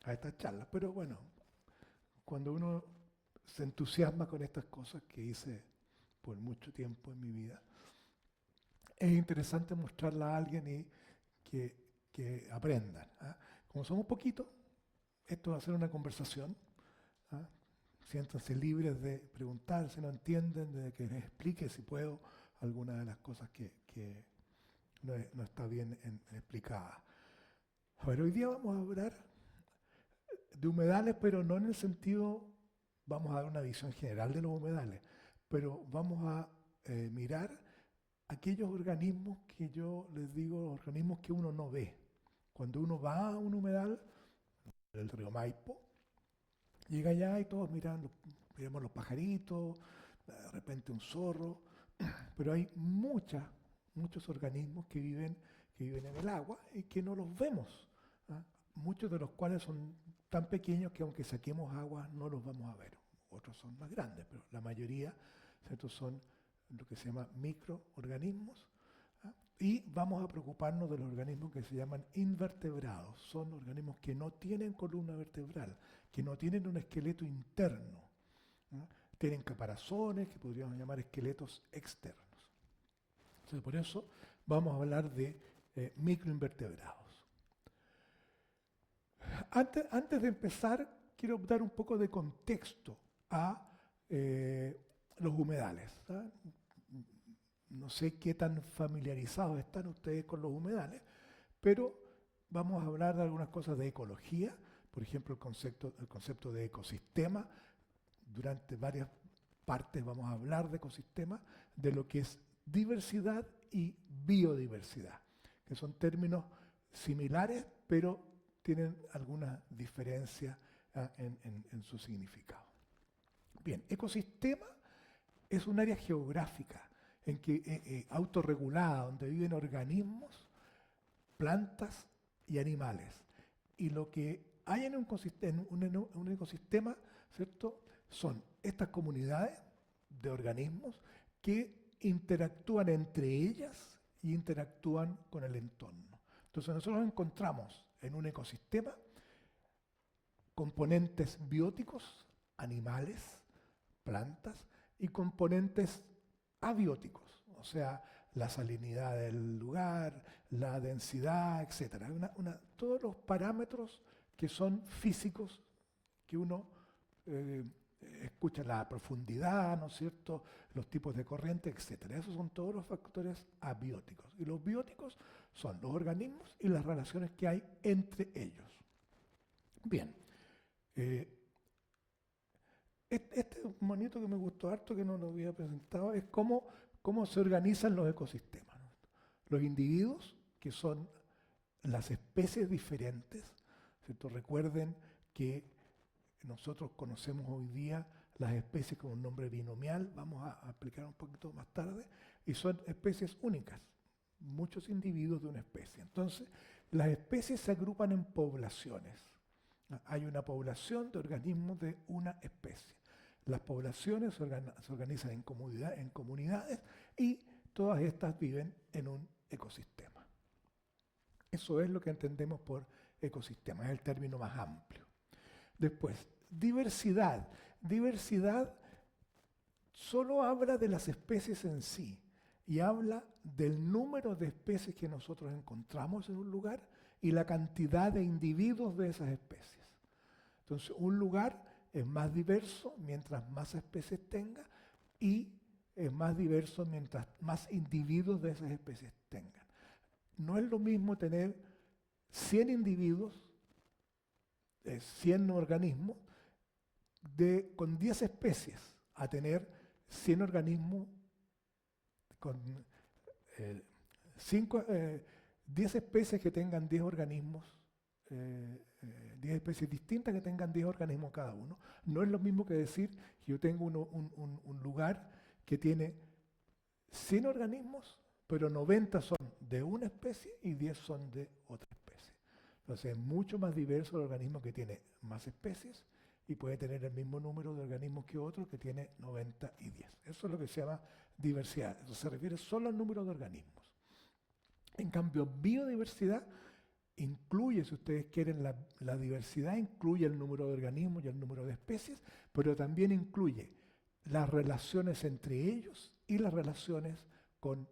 a estas charlas. Pero bueno, cuando uno se entusiasma con estas cosas que hice por mucho tiempo en mi vida, es interesante mostrarla a alguien y que aprendan. ¿Ah? Como somos poquitos, esto va a ser una conversación. ¿Ah? Siéntanse libres de preguntar si no entienden, de que les explique si puedo alguna de las cosas que no está bien explicada. A ver, hoy día vamos a hablar de humedales, pero no en el sentido, vamos a dar una visión general de los humedales, pero vamos a mirar aquellos organismos que yo les digo, organismos que uno no ve. Cuando uno va a un humedal, el río Maipo, llega allá y todos miramos los pajaritos, de repente un zorro, pero hay muchos organismos que viven en el agua y que no los vemos. ¿Ah? Muchos de los cuales son tan pequeños que aunque saquemos agua no los vamos a ver. Otros son más grandes, pero la mayoría, ¿cierto?, son lo que se llama microorganismos. ¿Ah? Y vamos a preocuparnos de los organismos que se llaman invertebrados. Son organismos que no tienen columna vertebral, que no tienen un esqueleto interno. ¿Ah? Tienen caparazones que podríamos llamar esqueletos externos. Entonces, por eso vamos a hablar de microinvertebrados. Antes de empezar, quiero dar un poco de contexto a los humedales. ¿Ah? No sé qué tan familiarizados están ustedes con los humedales, pero vamos a hablar de algunas cosas de ecología, por ejemplo, el concepto de ecosistema. Durante varias partes vamos a hablar de ecosistema, de lo que es diversidad y biodiversidad, que son términos similares, pero tienen alguna diferencia en su significado. Bien, ecosistema es un área geográfica en que autorregulada, donde viven organismos, plantas y animales. Y lo que hay en un ecosistema, ¿cierto?, son estas comunidades de organismos que interactúan entre ellas y interactúan con el entorno. Entonces nosotros encontramos en un ecosistema componentes bióticos, animales, plantas, y componentes abióticos, o sea, la salinidad del lugar, la densidad, etc. Todos los parámetros que son físicos, que uno eh, escucha, la profundidad, ¿no es cierto?, los tipos de corriente, etc. Esos son todos los factores abióticos. Y los bióticos son los organismos y las relaciones que hay entre ellos. Bien, este monito que me gustó harto, que no lo había presentado, es cómo se organizan los ecosistemas, ¿no? Los individuos, que son las especies diferentes, ¿cierto? Recuerden que nosotros conocemos hoy día las especies con un nombre binomial, vamos a explicar un poquito más tarde, y son especies únicas, muchos individuos de una especie. Entonces, las especies se agrupan en poblaciones. Hay una población de organismos de una especie. Las poblaciones se organizan en comunidades y todas estas viven en un ecosistema. Eso es lo que entendemos por ecosistema, es el término más amplio. Después, diversidad. Diversidad solo habla de las especies en sí y habla del número de especies que nosotros encontramos en un lugar y la cantidad de individuos de esas especies. Entonces, un lugar es más diverso mientras más especies tenga y es más diverso mientras más individuos de esas especies tengan. No es lo mismo tener 100 individuos, 100 organismos, con 10 especies, a tener 100 organismos con 10 especies que tengan 10 organismos, 10 especies distintas que tengan 10 organismos cada uno. No es lo mismo que decir que yo tengo un lugar que tiene 100 organismos, pero 90 son de una especie y 10 son de otra especie. Entonces es mucho más diverso el organismo que tiene más especies y puede tener el mismo número de organismos que otro que tiene 90 y 10. Eso es lo que se llama diversidad. Eso se refiere solo al número de organismos. En cambio, biodiversidad incluye, si ustedes quieren, la diversidad, incluye el número de organismos y el número de especies, pero también incluye las relaciones entre ellos y las relaciones con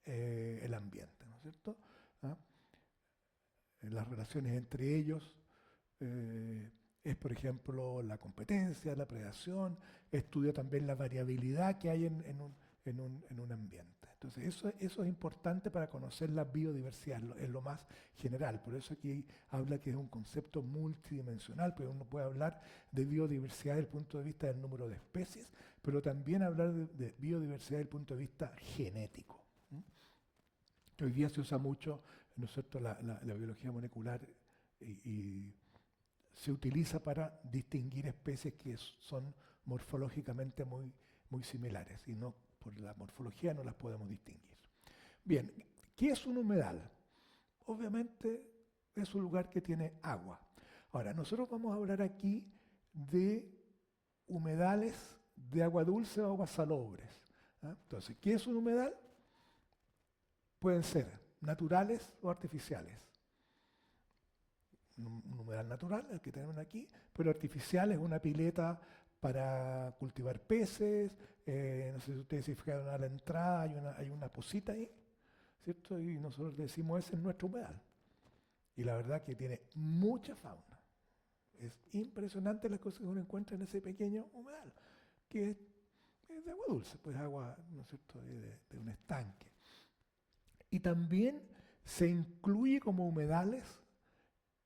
el ambiente, ¿no es cierto? ¿Ah? Las relaciones entre ellos es, por ejemplo, la competencia, la predación, estudia también la variabilidad que hay en un ambiente. Entonces, eso es importante para conocer la biodiversidad, en lo más general. Por eso aquí habla que es un concepto multidimensional, porque uno puede hablar de biodiversidad desde el punto de vista del número de especies, pero también hablar de biodiversidad desde el punto de vista genético. Hoy día se usa mucho, ¿no es cierto?, la biología molecular y se utiliza para distinguir especies que son morfológicamente muy similares y no por la morfología no las podemos distinguir. Bien, ¿qué es un humedal? Obviamente es un lugar que tiene agua. Ahora, nosotros vamos a hablar aquí de humedales de agua dulce o aguas salobres. ¿Ah? Entonces, ¿qué es un humedal? Pueden ser naturales o artificiales. Un humedal natural, el que tenemos aquí, pero artificial es una pileta para cultivar peces. No sé si ustedes se fijaron a la entrada, hay una pocita ahí, ¿cierto? Y nosotros decimos, ese es nuestro humedal. Y la verdad que tiene mucha fauna. Es impresionante las cosas que uno encuentra en ese pequeño humedal, que es de agua dulce, pues agua, ¿no es cierto?, de un estanque. Y también se incluye como humedales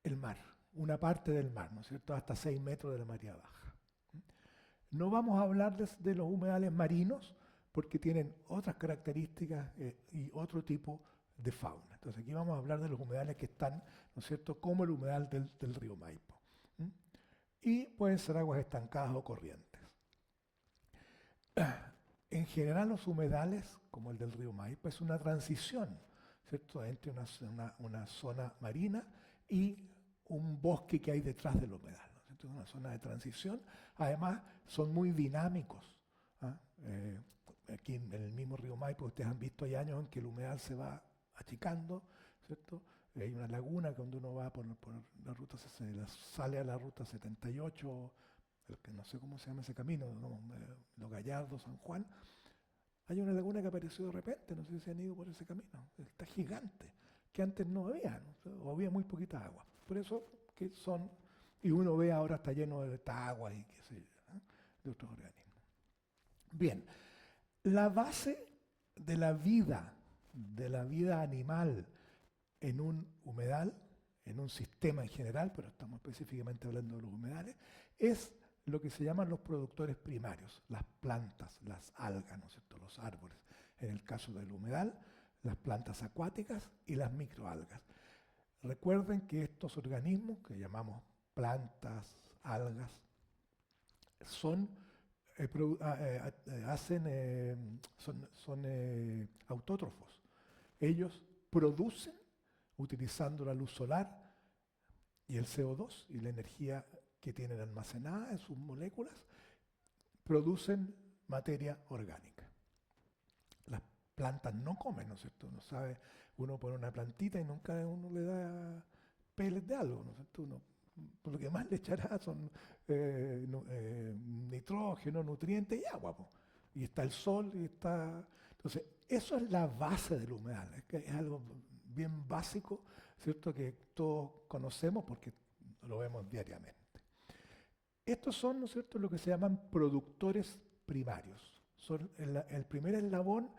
el mar, una parte del mar, ¿no es cierto?, hasta 6 metros de la marea baja. No vamos a hablar de los humedales marinos porque tienen otras características y otro tipo de fauna. Entonces aquí vamos a hablar de los humedales que están, ¿no es cierto?, como el humedal del río Maipo. Y pueden ser aguas estancadas o corrientes. En general los humedales, como el del río Maipo, es una transición, ¿cierto?, entre una zona marina y un bosque que hay detrás del humedal, ¿no? Entonces, una zona de transición. Además, son muy dinámicos. ¿Ah? Aquí en el mismo río Maipo, ustedes han visto, hay años en que el humedal se va achicando, ¿cierto? Hay una laguna que cuando uno va por la ruta, sale a la ruta 78, que no sé cómo se llama ese camino, ¿no? Los Gallardos, San Juan. Hay una laguna que apareció de repente, no sé si han ido por ese camino, está gigante, que antes no había, ¿no? O había muy poquita agua. Por eso que son, y uno ve ahora está lleno de agua y qué sé yo, ¿eh?, de otros organismos. Bien, la base de la vida animal en un humedal, en un sistema en general, pero estamos específicamente hablando de los humedales, es lo que se llaman los productores primarios, las plantas, las algas, ¿no es cierto?, los árboles. En el caso del humedal, las plantas acuáticas y las microalgas. Recuerden que estos organismos, que llamamos plantas, algas, son autótrofos. Ellos producen, utilizando la luz solar y el CO2 y la energía que tienen almacenada en sus moléculas, producen materia orgánica. Las plantas no comen, ¿no es cierto? Uno sabe, uno pone una plantita y nunca uno le da pellets de algo, ¿no es cierto? Uno, lo que más le echará son nitrógeno, nutrientes y agua, po. Y está el sol y está... Entonces, eso es la base del humedal, es algo bien básico, ¿cierto?, que todos conocemos porque lo vemos diariamente. Estos son, ¿no es cierto?, lo que se llaman productores primarios. Son el primer eslabón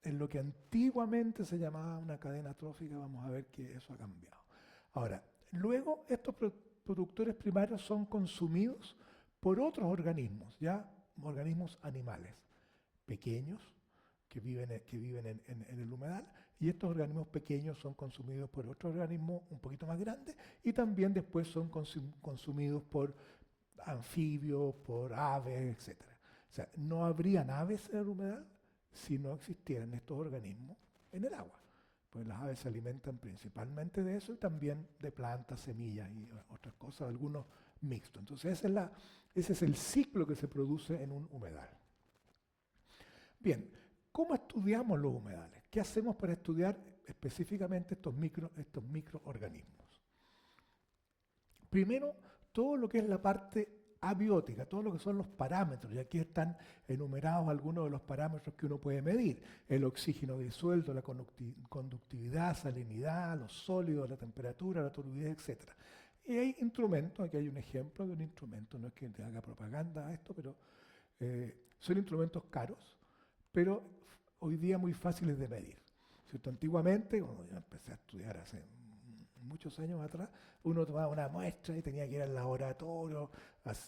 en lo que antiguamente se llamaba una cadena trófica. Vamos a ver que eso ha cambiado. Ahora, luego estos productores primarios son consumidos por otros organismos, ya organismos animales, pequeños, que viven en el humedal, y estos organismos pequeños son consumidos por otros organismos un poquito más grandes y también después son consumidos por anfibios, por aves, etc. O sea, no habrían aves en el humedal si no existieran estos organismos en el agua. Pues las aves se alimentan principalmente de eso y también de plantas, semillas y otras cosas, algunos mixtos. Entonces ese es el ciclo que se produce en un humedal. Bien, ¿cómo estudiamos los humedales? ¿Qué hacemos para estudiar específicamente estos microorganismos. Primero, todo lo que es la parte abiótica, todo lo que son los parámetros, y aquí están enumerados algunos de los parámetros que uno puede medir: el oxígeno disuelto, la conductividad, salinidad, los sólidos, la temperatura, la turbidez, etc. Y hay instrumentos, aquí hay un ejemplo de un instrumento, no es que te haga propaganda a esto, pero son instrumentos caros, pero hoy día muy fáciles de medir, ¿cierto? Antiguamente, cuando yo empecé a estudiar hace muchos años atrás, uno tomaba una muestra y tenía que ir al laboratorio,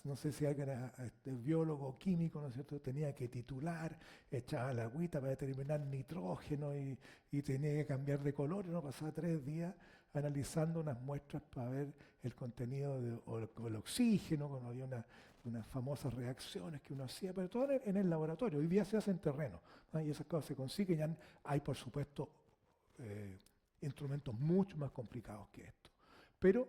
no sé si alguien era biólogo o químico, ¿no es cierto? Tenía que titular, echaba la agüita para determinar nitrógeno y tenía que cambiar de color, y uno pasaba 3 días analizando unas muestras para ver el contenido o el oxígeno, cuando había unas famosas reacciones que uno hacía, pero todo en el laboratorio. Hoy día se hace en terreno, ¿no? Y esas cosas se consiguen. Ya hay, por supuesto, instrumentos mucho más complicados que esto. Pero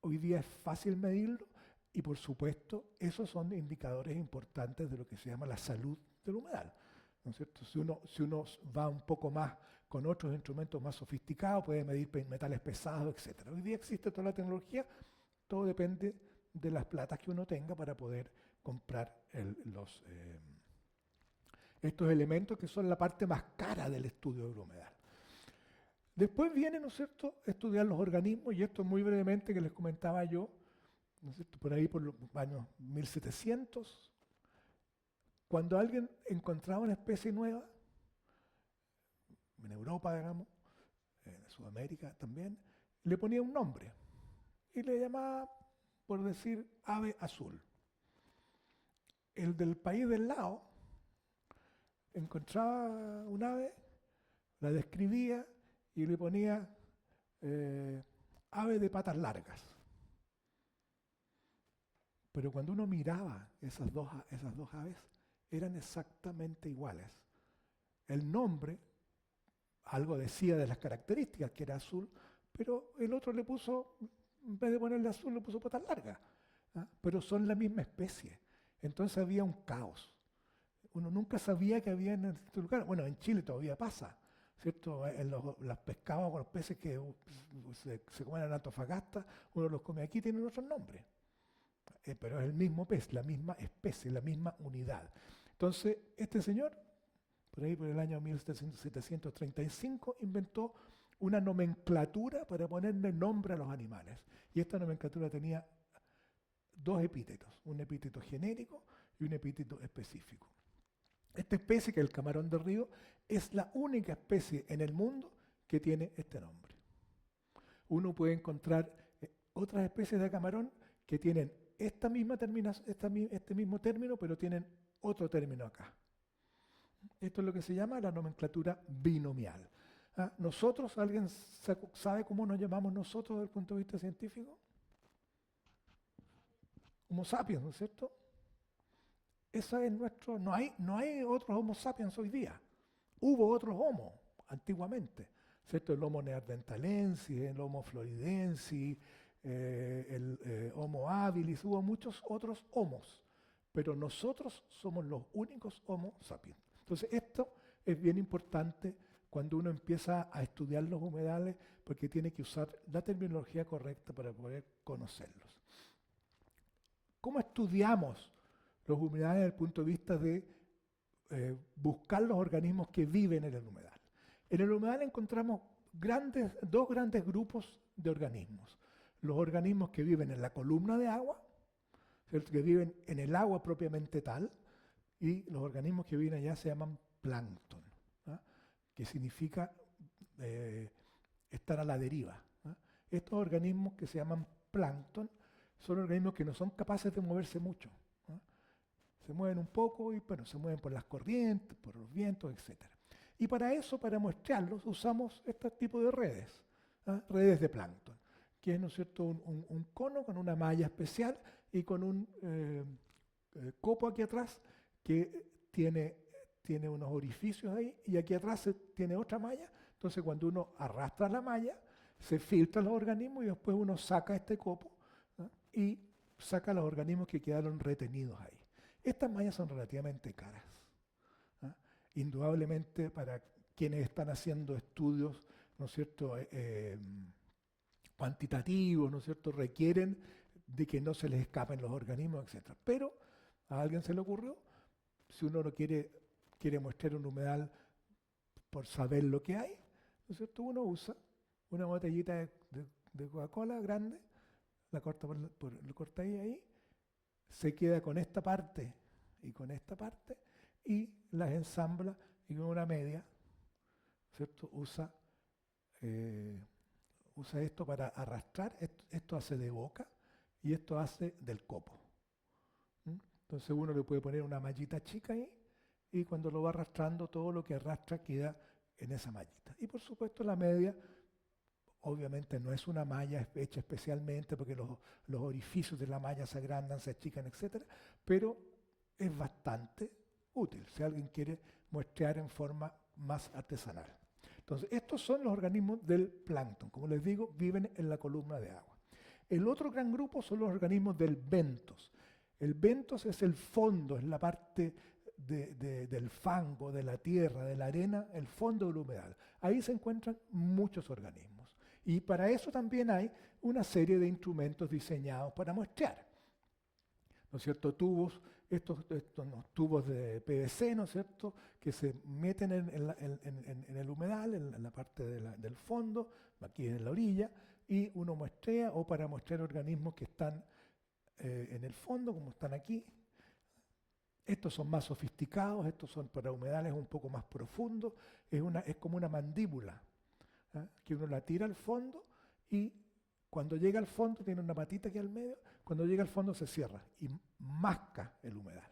hoy día es fácil medirlo y, por supuesto, esos son indicadores importantes de lo que se llama la salud del humedal, ¿no es cierto? Si uno va un poco más con otros instrumentos más sofisticados, puede medir metales pesados, etc. Hoy día existe toda la tecnología, todo depende de las platas que uno tenga para poder comprar estos elementos, que son la parte más cara del estudio del humedal. Después viene, ¿no es cierto?, estudiar los organismos, y esto muy brevemente que les comentaba yo, ¿no es cierto?, por ahí por los años 1700, cuando alguien encontraba una especie nueva, en Europa, digamos, en Sudamérica también, le ponía un nombre y le llamaba, por decir, ave azul. El del país del lado encontraba un ave, la describía y le ponía ave de patas largas. Pero cuando uno miraba esas dos aves, eran exactamente iguales. El nombre algo decía de las características, que era azul, pero el otro le puso, en vez de ponerle azul, le puso patas largas. ¿Ah? Pero son la misma especie. Entonces había un caos. Uno nunca sabía que había en este lugar. Bueno, en Chile todavía pasa, ¿cierto? En los pescados o los peces que se comen en Antofagasta, uno los come aquí, tienen otros nombres. Pero es el mismo pez, la misma especie, la misma unidad. Entonces, este señor, por ahí por el año 1735, inventó una nomenclatura para ponerle nombre a los animales. Y esta nomenclatura tenía 2 epítetos, un epíteto genérico y un epíteto específico. Esta especie, que es el camarón de río, es la única especie en el mundo que tiene este nombre. Uno puede encontrar otras especies de camarón que tienen este mismo término, pero tienen otro término acá. Esto es lo que se llama la nomenclatura binomial. ¿Ah? Nosotros, ¿alguien sabe cómo nos llamamos nosotros desde el punto de vista científico? Homo sapiens, ¿no es cierto? Ese es nuestro, no hay otros Homo sapiens hoy día. Hubo otros Homo antiguamente, ¿cierto? El Homo neanderthalensis, el Homo floridensis, el Homo habilis, hubo muchos otros Homos, pero nosotros somos los únicos Homo sapiens. Entonces esto es bien importante cuando uno empieza a estudiar los humedales, porque tiene que usar la terminología correcta para poder conocerlos. ¿Cómo estudiamos los humedales desde el punto de vista de buscar los organismos que viven en el humedal? En el humedal encontramos dos grandes grupos de organismos. Los organismos que viven en la columna de agua, ¿cierto?, que viven en el agua propiamente tal, y los organismos que viven allá se llaman plancton, ¿ah?, que significa estar a la deriva, ¿ah? Estos organismos que se llaman plancton son organismos que no son capaces de moverse mucho, ¿ah? Se mueven un poco y bueno, se mueven por las corrientes, por los vientos, etc. Y para eso, para muestrearlos, usamos este tipo de redes, ¿ah?, redes de plancton, que es, ¿no es cierto?, un cono con una malla especial y con un copo aquí atrás que tiene unos orificios ahí, y aquí atrás tiene otra malla. Entonces cuando uno arrastra la malla, se filtran los organismos y después uno saca este copo, ¿no?, y saca los organismos que quedaron retenidos ahí. Estas mallas son relativamente caras, ¿no? Indudablemente, para quienes están haciendo estudios, ¿no es cierto?, cuantitativos, ¿no es cierto?, requieren de que no se les escapen los organismos, etc. Pero a alguien se le ocurrió, si uno no quiere muestrear un humedal por saber lo que hay, ¿no es cierto?, uno usa una botellita de Coca-Cola grande, la corta lo corta ahí, se queda con esta parte y con esta parte, y las ensambla y con una media, ¿cierto?, usa esto para arrastrar, esto hace de boca y esto hace del copo. Entonces uno le puede poner una mallita chica ahí y cuando lo va arrastrando, todo lo que arrastra queda en esa mallita. Y por supuesto la media, obviamente no es una malla hecha especialmente porque los orificios de la malla se agrandan, se achican, etc. Pero es bastante útil si alguien quiere muestrear en forma más artesanal. Entonces, estos son los organismos del plancton. Como les digo, viven en la columna de agua. El otro gran grupo son los organismos del bentos. El bentos es el fondo, es la parte del fango, de la tierra, de la arena, el fondo del humedal. Ahí se encuentran muchos organismos. Y para eso también hay una serie de instrumentos diseñados para muestrear. ¿No es cierto? Tubos, estos tubos de PVC, ¿no es cierto?, que se meten en el humedal, en la parte del fondo, aquí en la orilla, y uno muestrea, o para muestrear organismos que están en el fondo, como están aquí. Estos son más sofisticados, estos son para humedales un poco más profundos, es como una mandíbula, que uno la tira al fondo y cuando llega al fondo tiene una patita aquí al medio, cuando llega al fondo se cierra y masca el humedal.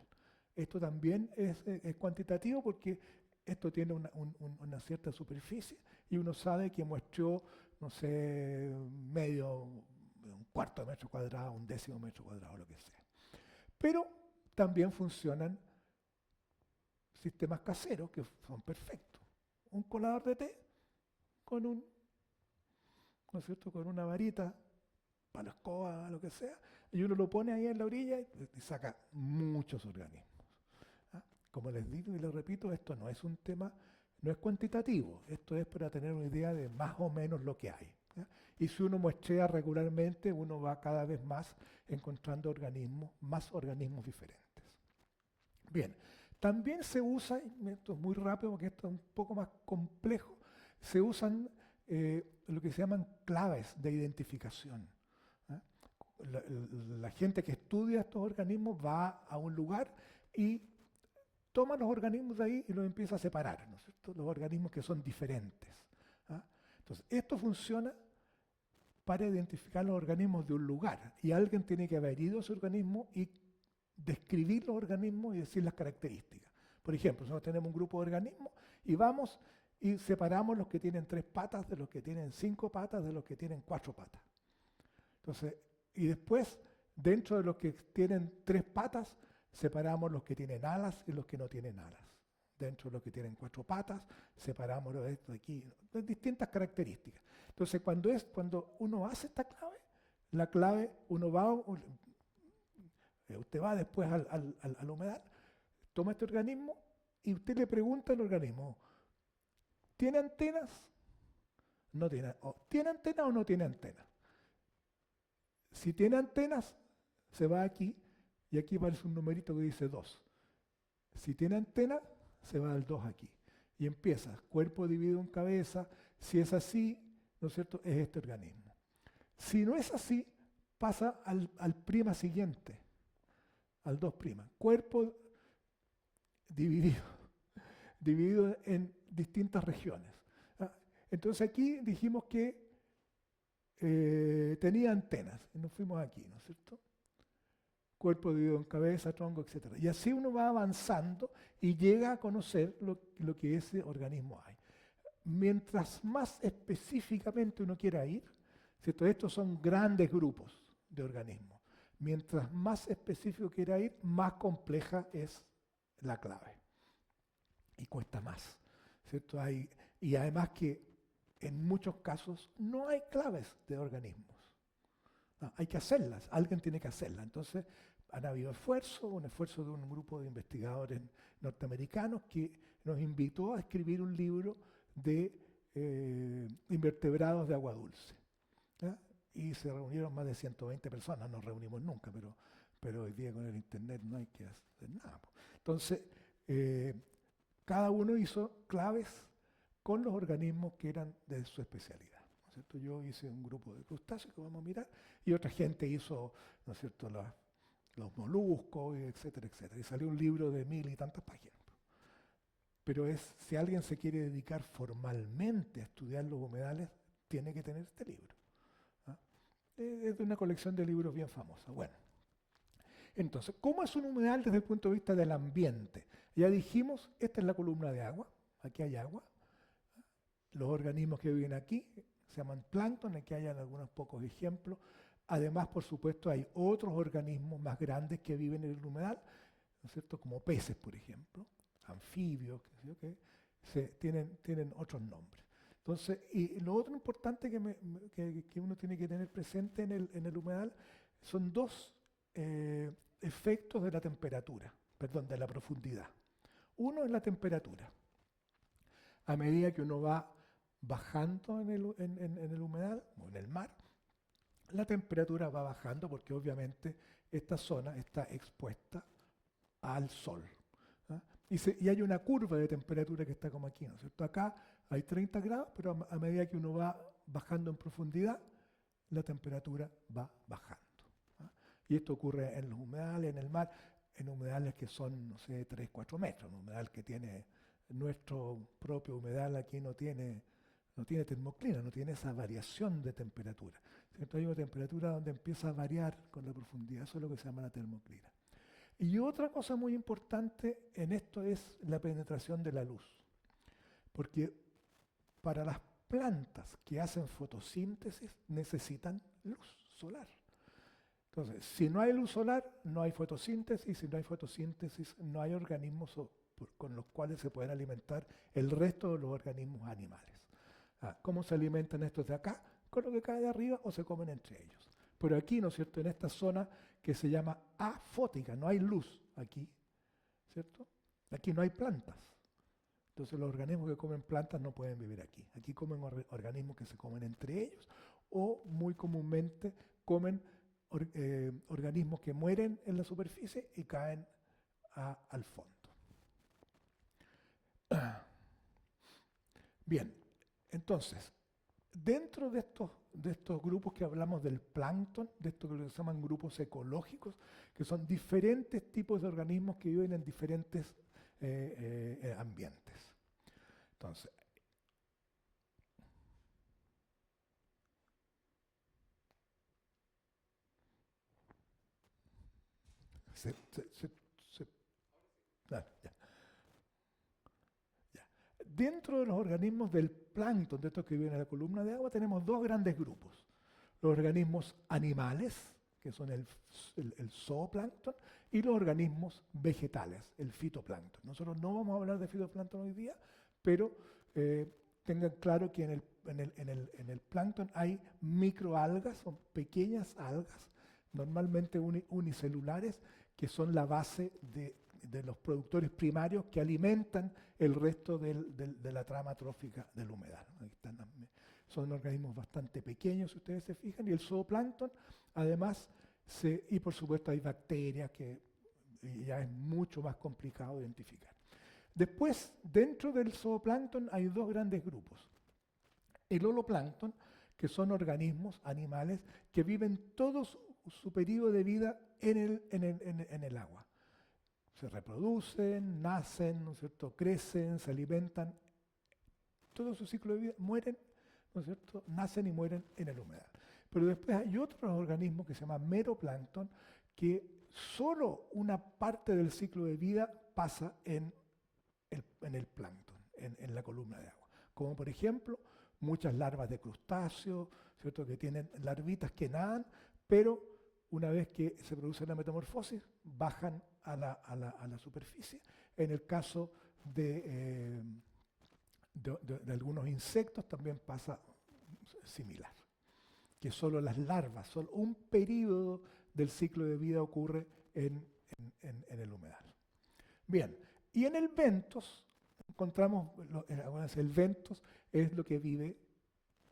Esto también es cuantitativo porque esto tiene una cierta superficie y uno sabe que muestreó, no sé, un cuarto de metro cuadrado, un décimo metro cuadrado, lo que sea. Pero también funcionan sistemas caseros que son perfectos. Un colador de té con ¿no es cierto?, con una varita para la escoba, lo que sea, y uno lo pone ahí en la orilla y saca muchos organismos. Como les digo y les repito, esto no es un tema, no es cuantitativo, esto es para tener una idea de más o menos lo que hay. Y si uno muestrea regularmente, uno va cada vez más encontrando más organismos diferentes. Bien, también se usa, esto es muy rápido porque esto es un poco más complejo, se usan lo que se llaman claves de identificación. La gente que estudia estos organismos va a un lugar y toma los organismos de ahí y los empieza a separar, ¿no es cierto?, los organismos que son diferentes. Entonces, esto funciona para identificar los organismos de un lugar y alguien tiene que haber ido a ese organismo y describir los organismos y decir las características. Por ejemplo, nosotros tenemos un grupo de organismos y vamos y separamos los que tienen 3 patas de los que tienen 5 patas de los que tienen 4 patas. Entonces, y después, dentro de los que tienen 3 patas, separamos los que tienen alas y los que no tienen alas. Dentro de los que tienen 4 patas, separamos los de estos de aquí, de distintas características. Entonces, cuando uno hace esta clave, la clave, usted va después al humedal, toma este organismo y usted le pregunta al organismo, ¿tiene antenas? No tiene. ¿Tiene antenas o no tiene antenas? Si tiene antenas, se va aquí y aquí aparece un numerito que dice 2. Si tiene antena, se va al 2 aquí. Y empieza, cuerpo dividido en cabeza. Si es así, ¿no es cierto?, es este organismo. Si no es así, pasa al prima siguiente, al 2'. Cuerpo dividido en distintas regiones. Entonces aquí dijimos que tenía antenas, y nos fuimos aquí, ¿no es cierto? Cuerpo dividido en cabeza, tronco, etc. Y así uno va avanzando y llega a conocer lo que ese organismo hay. Mientras más específicamente uno quiera ir, ¿cierto?, estos son grandes grupos de organismos. Mientras más específico quiera ir, más compleja es la clave. Y cuesta más, ¿cierto? Y además que en muchos casos no hay claves de organismos. No, hay que hacerlas, alguien tiene que hacerlas. Entonces han habido un esfuerzo de un grupo de investigadores norteamericanos que nos invitó a escribir un libro de invertebrados de agua dulce. ¿Ya? Y se reunieron más de 120 personas, no nos reunimos nunca, pero hoy día con el internet no hay que hacer nada. Entonces, cada uno hizo claves con los organismos que eran de su especialidad. ¿No es cierto? Yo hice un grupo de crustáceos que vamos a mirar, y otra gente hizo, ¿no es cierto?, los moluscos, etcétera, etcétera. Y salió un libro de 1000 y tantas páginas. Pero si alguien se quiere dedicar formalmente a estudiar los humedales, tiene que tener este libro. ¿Ah? Es de una colección de libros bien famosa. Bueno, entonces, ¿cómo es un humedal desde el punto de vista del ambiente? Ya dijimos, esta es la columna de agua, aquí hay agua. Los organismos que viven aquí se llaman plancton, aquí hay algunos pocos ejemplos. Además, por supuesto, hay otros organismos más grandes que viven en el humedal, ¿no es cierto?, como peces, por ejemplo, anfibios, tienen otros nombres. Entonces, y lo otro importante que uno tiene que tener presente en el humedal son dos efectos de la temperatura, perdón, de la profundidad. Uno es la temperatura. A medida que uno va bajando en el humedal o en el mar, la temperatura va bajando porque obviamente esta zona está expuesta al sol. ¿Ah? Y hay una curva de temperatura que está como aquí, ¿no es cierto? Acá hay 30 grados, pero a medida que uno va bajando en profundidad, la temperatura va bajando. ¿Ah? Y esto ocurre en los humedales, en el mar, en humedales que son, no sé, 3, 4 metros. Un humedal que tiene nuestro propio humedal aquí no tiene termoclina, no tiene esa variación de temperatura. ¿Cierto? Hay una temperatura donde empieza a variar con la profundidad, eso es lo que se llama la termoclina. Y otra cosa muy importante en esto es la penetración de la luz. Porque para las plantas que hacen fotosíntesis necesitan luz solar. Entonces, si no hay luz solar, no hay fotosíntesis, si no hay fotosíntesis, no hay organismos con los cuales se pueden alimentar el resto de los organismos animales. ¿Cómo se alimentan estos de acá? Con lo que cae de arriba o se comen entre ellos. Pero aquí, ¿no es cierto?, en esta zona que se llama afótica, no hay luz aquí, ¿cierto? Aquí no hay plantas. Entonces los organismos que comen plantas no pueden vivir aquí. Aquí comen organismos que se comen entre ellos o muy comúnmente comen organismos que mueren en la superficie y caen al fondo. Bien, entonces, dentro de estos grupos que hablamos del plancton, de estos que se llaman grupos ecológicos, que son diferentes tipos de organismos que viven en diferentes ambientes. Entonces, ya. Dentro de los organismos del plancton, de estos que viven en la columna de agua, tenemos dos grandes grupos. Los organismos animales, que son el zooplancton, y los organismos vegetales, el fitoplancton. Nosotros no vamos a hablar de fitoplancton hoy día, pero tengan claro que en el plancton hay microalgas, son pequeñas algas, normalmente unicelulares, que son la base de los productores primarios que alimentan el resto de la trama trófica del humedal. Son organismos bastante pequeños, si ustedes se fijan, y el zooplancton, además, y por supuesto hay bacterias que ya es mucho más complicado identificar. Después, dentro del zooplancton hay dos grandes grupos. El holoplancton, que son organismos, animales, que viven todo su periodo de vida en el agua. Se reproducen, nacen, ¿no es cierto?, crecen, se alimentan, todo su ciclo de vida, mueren, ¿no es cierto?, nacen y mueren en el humedal. Pero después hay otros organismos que se llaman meroplancton, que solo una parte del ciclo de vida pasa en el plancton, en la columna de agua. Como por ejemplo, muchas larvas de crustáceos, ¿cierto?, que tienen larvitas que nadan, pero una vez que se produce la metamorfosis, bajan a la superficie. En el caso de algunos insectos también pasa similar, que solo las larvas, solo un periodo del ciclo de vida ocurre en el humedal. Bien, y en el bentos, encontramos, el bentos es lo que vive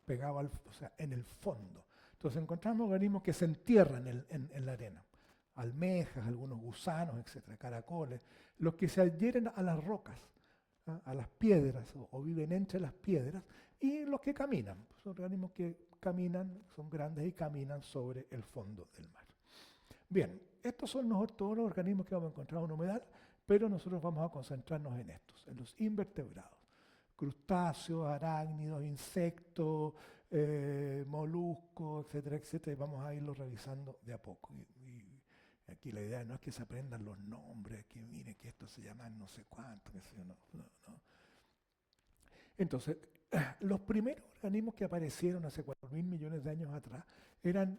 pegado o sea, en el fondo. Entonces encontramos organismos que se entierran en la arena. Almejas, algunos gusanos, etcétera, caracoles, los que se adhieren a las rocas, ¿ah? A las piedras, o viven entre las piedras, y los que caminan, son organismos que caminan, son grandes y caminan sobre el fondo del mar. Bien, estos son todos los organismos que vamos a encontrar en un humedal, pero nosotros vamos a concentrarnos en estos, en los invertebrados. Crustáceos, arácnidos, insectos, moluscos, etcétera, etcétera, y vamos a irlo revisando de a poco. Y aquí la idea no es que se aprendan los nombres, que miren que esto se llama no sé cuánto, que sé yo, no. Entonces, los primeros organismos que aparecieron hace 4.000 millones de años atrás eran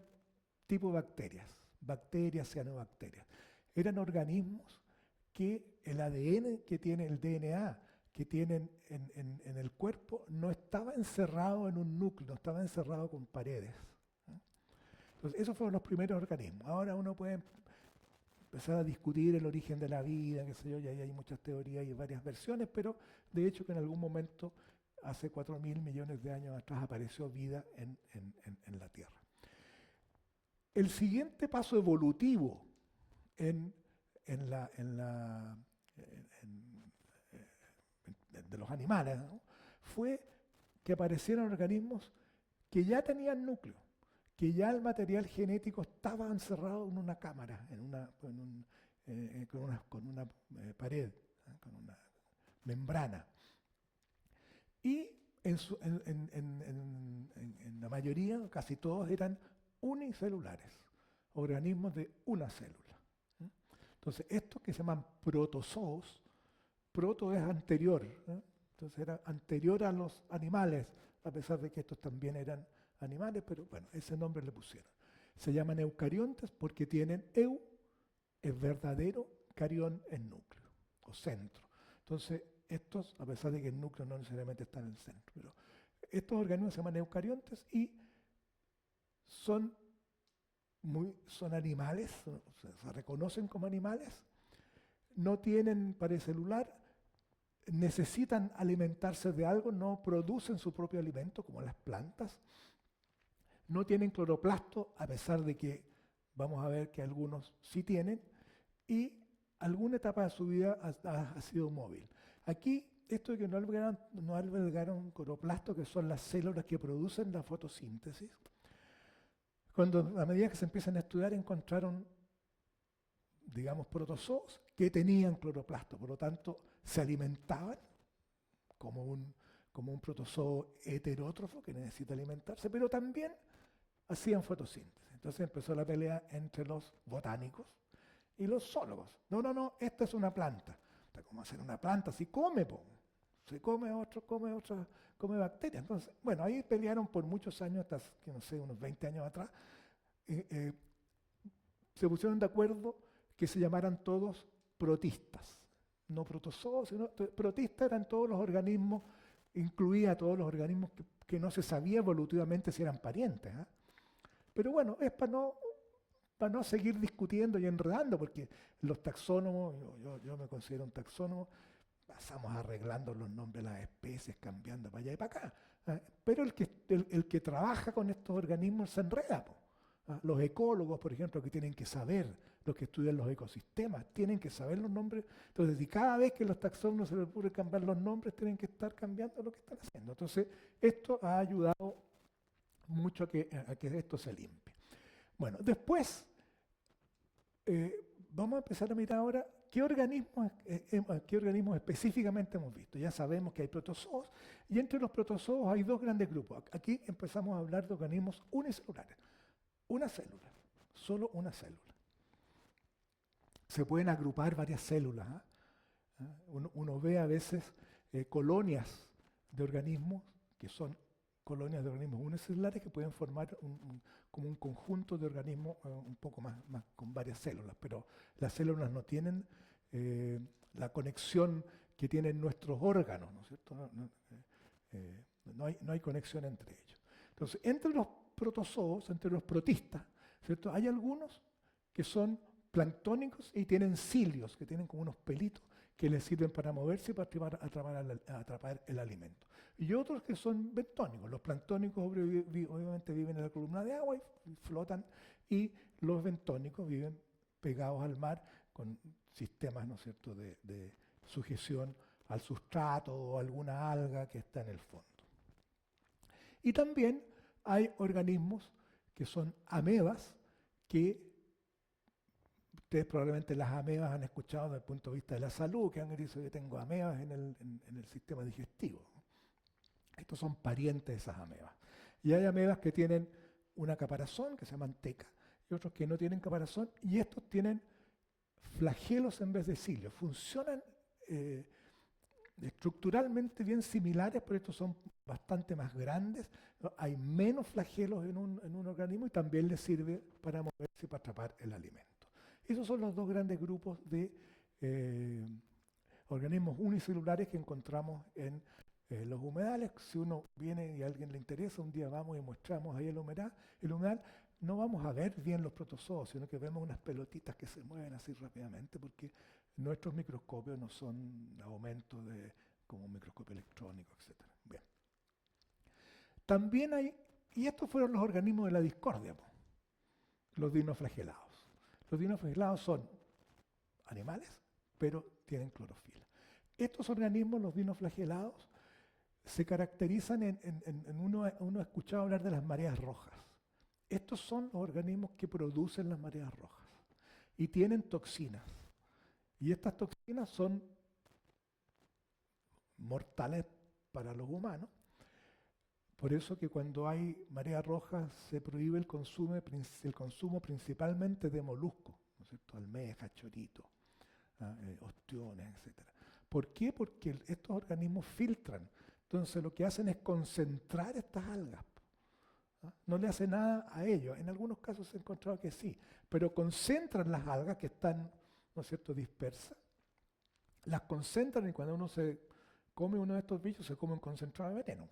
tipo bacterias, cianobacterias. Eran organismos que el ADN que tiene, el DNA que tienen en el cuerpo, no estaba encerrado en un núcleo, no estaba encerrado con paredes. Entonces, esos fueron los primeros organismos. Ahora uno puede empezar a discutir el origen de la vida, qué sé yo, y ahí hay muchas teorías y varias versiones, pero de hecho que en algún momento, hace 4.000 millones de años atrás, apareció vida en la Tierra. El siguiente paso evolutivo de los animales, ¿no? Fue que aparecieron organismos que ya tenían núcleo, que ya el material genético estaba encerrado en una cámara, con una pared, con una membrana. Y en la mayoría, casi todos, eran unicelulares, organismos de una célula. Entonces, estos que se llaman protozoos, proto es anterior, ¿eh? Entonces era anterior a los animales, a pesar de que estos también eran animales, pero bueno, ese nombre le pusieron. Se llaman eucariontes porque tienen es verdadero, carión es núcleo, o centro. Entonces, estos, a pesar de que el núcleo no necesariamente está en el centro, pero estos organismos se llaman eucariontes y son animales, se reconocen como animales, no tienen pared celular, necesitan alimentarse de algo, no producen su propio alimento como las plantas, no tienen cloroplasto, a pesar de que vamos a ver que algunos sí tienen, y alguna etapa de su vida ha sido móvil. Aquí, esto de que no albergaron cloroplasto, que son las células que producen la fotosíntesis, a medida que se empiezan a estudiar, encontraron, digamos, protozoos que tenían cloroplasto, por lo tanto, se alimentaban como un protozoo heterótrofo que necesita alimentarse, pero también hacían fotosíntesis. Entonces empezó la pelea entre los botánicos y los zoólogos. No, esta es una planta. ¿Cómo hacer una planta? Si come, se come come bacterias. Entonces, bueno, ahí pelearon por muchos años, hasta, que no sé, unos 20 años atrás. Se pusieron de acuerdo que se llamaran todos protistas. No protozoos, sino protistas eran todos los organismos, incluía a todos los organismos que no se sabía evolutivamente si eran parientes. Pero bueno, es para no seguir discutiendo y enredando, porque los taxónomos, yo me considero un taxónomo, pasamos arreglando los nombres de las especies, cambiando para allá y para acá. Pero el que trabaja con estos organismos se enreda. Los ecólogos, por ejemplo, que tienen que saber, los que estudian los ecosistemas, tienen que saber los nombres. Entonces, si cada vez que los taxónomos se les ocurre cambiar los nombres, tienen que estar cambiando lo que están haciendo. Entonces, esto ha ayudado mucho a que esto se limpie. Bueno, después vamos a empezar a mirar ahora qué organismos específicamente hemos visto. Ya sabemos que hay protozoos, y entre los protozoos hay dos grandes grupos. Aquí empezamos a hablar de organismos unicelulares. Una célula, solo una célula. Se pueden agrupar varias células. Uno ve a veces colonias de organismos que son colonias de organismos unicelulares que pueden formar como un conjunto de organismos un poco más con varias células, pero las células no tienen la conexión que tienen nuestros órganos, ¿no es cierto? No hay conexión entre ellos. Entonces, entre los protozoos, entre los protistas, ¿cierto? Hay algunos que son planctónicos y tienen cilios, que tienen como unos pelitos que les sirven para moverse y para atrapar el alimento. Y otros que son bentónicos. Los planctónicos obviamente viven en la columna de agua y flotan, y los bentónicos viven pegados al mar con sistemas, ¿no es cierto?, de sujeción al sustrato o alguna alga que está en el fondo. Y también hay organismos que son amebas, que ustedes probablemente las amebas han escuchado desde el punto de vista de la salud, que han dicho que tengo amebas en el sistema digestivo. Estos son parientes de esas amebas. Y hay amebas que tienen una caparazón, que se llaman teca, y otros que no tienen caparazón, y estos tienen flagelos en vez de cilios. Funcionan estructuralmente bien similares, pero estos son bastante más grandes, ¿no? Hay menos flagelos en un organismo y también les sirve para moverse y para atrapar el alimento. Esos son los dos grandes grupos de organismos unicelulares que encontramos en los humedales. Si uno viene y a alguien le interesa, un día vamos y mostramos ahí el humedal, no vamos a ver bien los protozoos, sino que vemos unas pelotitas que se mueven así rápidamente, porque nuestros microscopios no son aumentos como un microscopio electrónico, etc. Bien. También hay, y estos fueron los organismos de la discordia, los dinoflagelados. Los dinoflagelados son animales, pero tienen clorofila. Estos organismos, los dinoflagelados, se caracterizan uno ha escuchado hablar de las mareas rojas. Estos son los organismos que producen las mareas rojas y tienen toxinas. Y estas toxinas son mortales para los humanos. Por eso que cuando hay marea roja se prohíbe el consumo principalmente de moluscos, ¿no es cierto? Almejas, chorito, ostiones, etc. ¿Por qué? Porque estos organismos filtran. Entonces lo que hacen es concentrar estas algas. No le hace nada a ellos. En algunos casos se ha encontrado que sí, pero concentran las algas que están, ¿no es cierto?, dispersas. Las concentran y cuando uno se come uno de estos bichos se come un concentrado de veneno.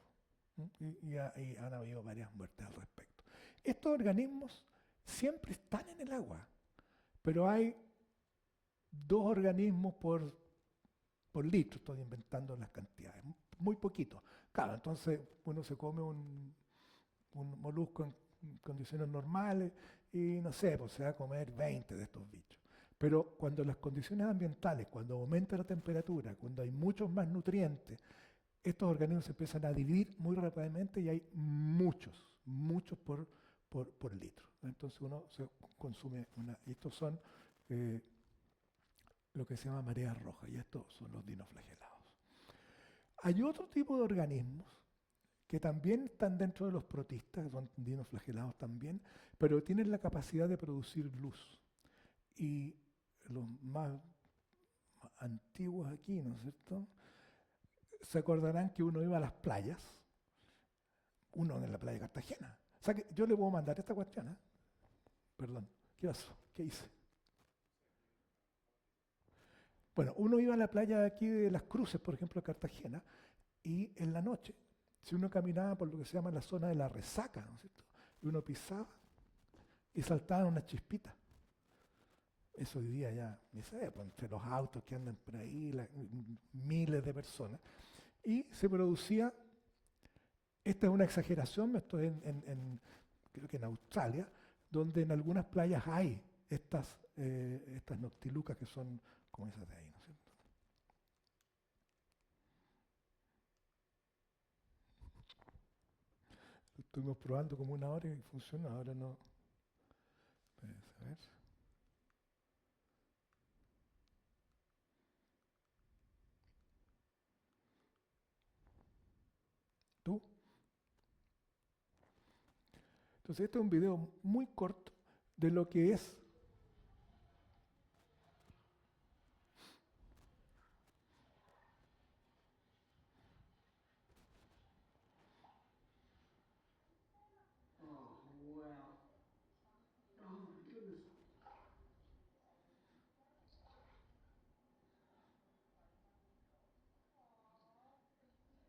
Y han habido varias muertes al respecto. Estos organismos siempre están en el agua, pero hay 2 organismos por litro, estoy inventando las cantidades, muy poquito. Claro, entonces uno se come un molusco en condiciones normales y no sé, pues se va a comer 20 de estos bichos. Pero cuando las condiciones ambientales, cuando aumenta la temperatura, cuando hay muchos más nutrientes, estos organismos se empiezan a dividir muy rápidamente y hay muchos por litro. Entonces uno se consume y estos son lo que se llama marea roja, y estos son los dinoflagelados. Hay otro tipo de organismos que también están dentro de los protistas, que son dinoflagelados también, pero tienen la capacidad de producir luz. Y los más antiguos aquí, ¿no es cierto?, se acordarán que uno iba a las playas, uno en la playa de Cartagena. O sea que yo le puedo mandar esta cuestión, ¿eh? Perdón, ¿qué pasó? ¿Qué hice? Bueno, uno iba a la playa de aquí de Las Cruces, por ejemplo, de Cartagena, y en la noche, si uno caminaba por lo que se llama la zona de la resaca, ¿no es cierto?, y uno pisaba y saltaban unas chispitas. Eso hoy día ya, ni sé, pues, entre los autos que andan por ahí, miles de personas, y se producía, esta es una exageración, esto es creo que en Australia, donde en algunas playas hay estas noctilucas que son como esas de ahí, ¿no es cierto? Lo estuvimos probando como 1 hora y funciona, ahora no. A ver. ¿Tú? Entonces este es un video muy corto de lo que es Oh, wow. Oh, my goodness.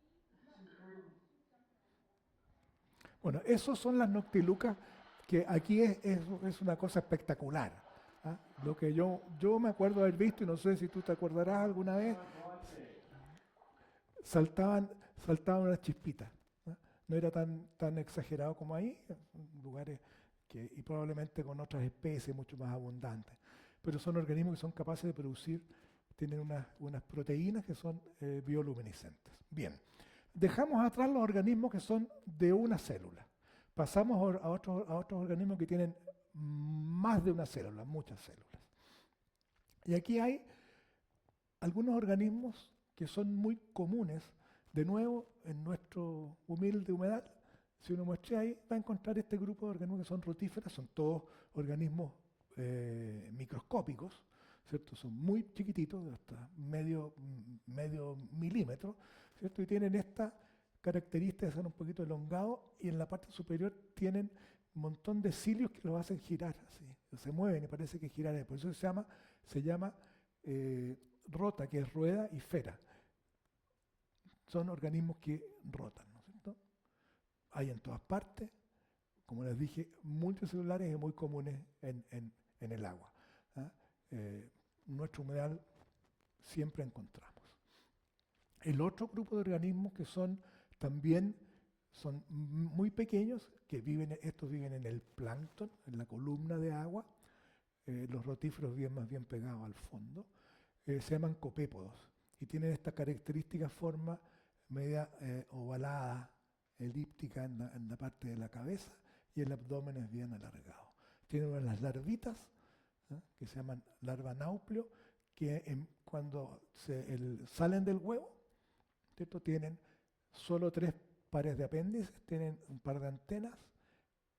This is incredible. Bueno, esos son las noctilucas, que aquí es una cosa espectacular. ¿ah? Lo que yo me acuerdo haber visto, y no sé si tú te acordarás alguna vez, saltaban unas chispitas. ¿Ah? No era tan exagerado como ahí, en lugares y probablemente con otras especies mucho más abundantes. Pero son organismos que son capaces de producir, tienen unas proteínas que son bioluminiscentes. Bien, dejamos atrás los organismos que son de una célula. Pasamos a otros organismos que tienen más de una célula, muchas células. Y aquí hay algunos organismos que son muy comunes. De nuevo, en nuestro humilde humedal, si uno muestra ahí, va a encontrar este grupo de organismos que son rotíferas, son todos organismos microscópicos, ¿cierto? Son muy chiquititos, hasta medio milímetro, ¿cierto? Y tienen esta característica de ser un poquito elongados, y en la parte superior tienen un montón de cilios que los hacen girar, así, se mueven y parece que giran. Por eso se llama rota, que es rueda, y fera. Son organismos que rotan, ¿no es cierto? Hay en todas partes, como les dije, multicelulares y muy comunes en el agua. ¿Ah? Nuestro humedal siempre encontramos. El otro grupo de organismos que también son muy pequeños, estos viven en el plancton, en la columna de agua, los rotíferos viven más bien pegados al fondo, se llaman copépodos y tienen esta característica forma media ovalada, elíptica en la parte de la cabeza, y el abdomen es bien alargado. Tienen unas larvitas, ¿eh? Que se llaman larva nauplio, que cuando salen del huevo, ¿cierto? Tienen solo 3 pares de apéndices, tienen un par de antenas,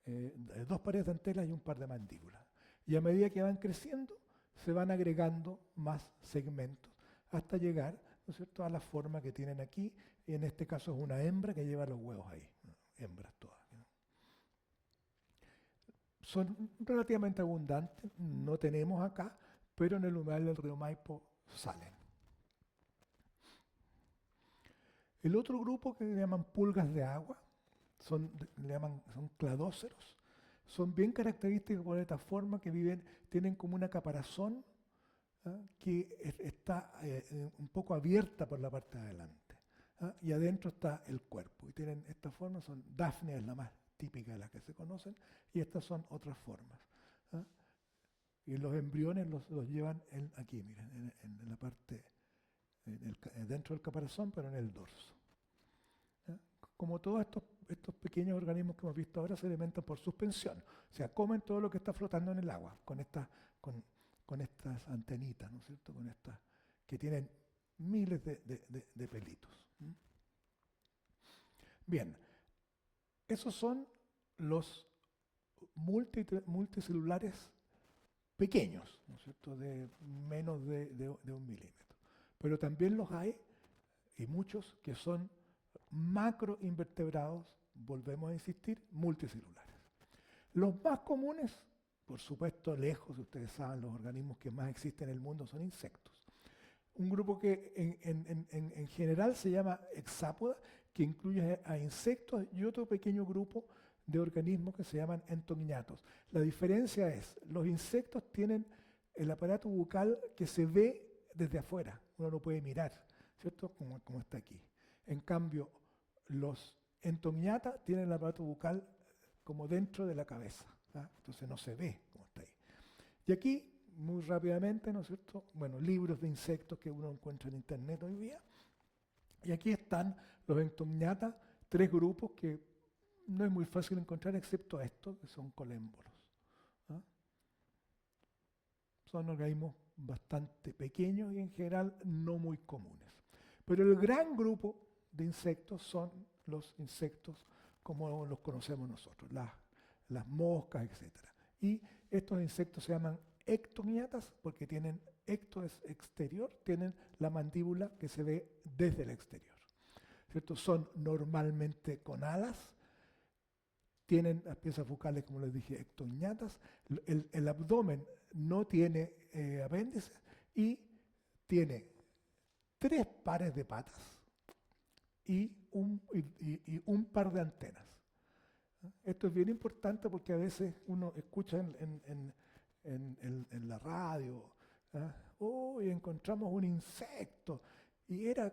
2 pares de antenas y un par de mandíbulas. Y a medida que van creciendo, se van agregando más segmentos hasta llegar, ¿no es cierto?, a la forma que tienen aquí, y en este caso es una hembra que lleva los huevos ahí, ¿no? Hembras todas, ¿no? Son relativamente abundantes, no tenemos acá, pero en el humedal del río Maipo salen. El otro grupo que le llaman pulgas de agua, son cladóceros, son bien característicos por esta forma que tienen como una caparazón, ¿ah? Que está un poco abierta por la parte de adelante, ¿ah? Y adentro está el cuerpo. Y tienen esta forma, Daphne es la más típica de las que se conocen, y estas son otras formas, ¿ah? Y los embriones los llevan aquí, miren, en la parte, dentro del caparazón, pero en el dorso. ¿Ah? Como todos estos pequeños organismos que hemos visto ahora se alimentan por suspensión, o sea, comen todo lo que está flotando en el agua, con estas antenitas, ¿no es cierto?, con estas que tienen miles de pelitos. ¿Mm? Bien, esos son los multicelulares pequeños, ¿no es cierto?, de menos de 1 milímetro. Pero también los hay, y muchos, que son macroinvertebrados, volvemos a insistir, multicelulares. Los más comunes, por supuesto, lejos, ustedes saben, los organismos que más existen en el mundo son insectos. Un grupo que en general se llama hexápoda, que incluye a insectos, y otro pequeño grupo de organismos que se llaman entomñatos. La diferencia es, los insectos tienen el aparato bucal que se ve desde afuera, uno lo puede mirar, ¿cierto?, como está aquí. En cambio, los entomñatas tienen el aparato bucal como dentro de la cabeza, ¿ah? Entonces no se ve como está ahí. Y aquí, muy rápidamente, ¿no es cierto?, bueno, libros de insectos que uno encuentra en internet hoy día. Y aquí están los entomñatas, 3 grupos que no es muy fácil encontrar excepto estos, que son colémbolos, ¿ah? Son organismos bastante pequeños y en general no muy comunes. Pero el gran grupo de insectos son los insectos como los conocemos nosotros, las moscas, etc. Y estos insectos se llaman ectomñatas porque ecto es exterior, tienen la mandíbula que se ve desde el exterior, ¿cierto? Son normalmente con alas, tienen las piezas bucales, como les dije, ectomñatas, el abdomen no tiene apéndices y tiene 3 pares de patas y un par de antenas. Esto es bien importante porque a veces uno escucha en la radio. ¿Ah? Uy, encontramos un insecto y era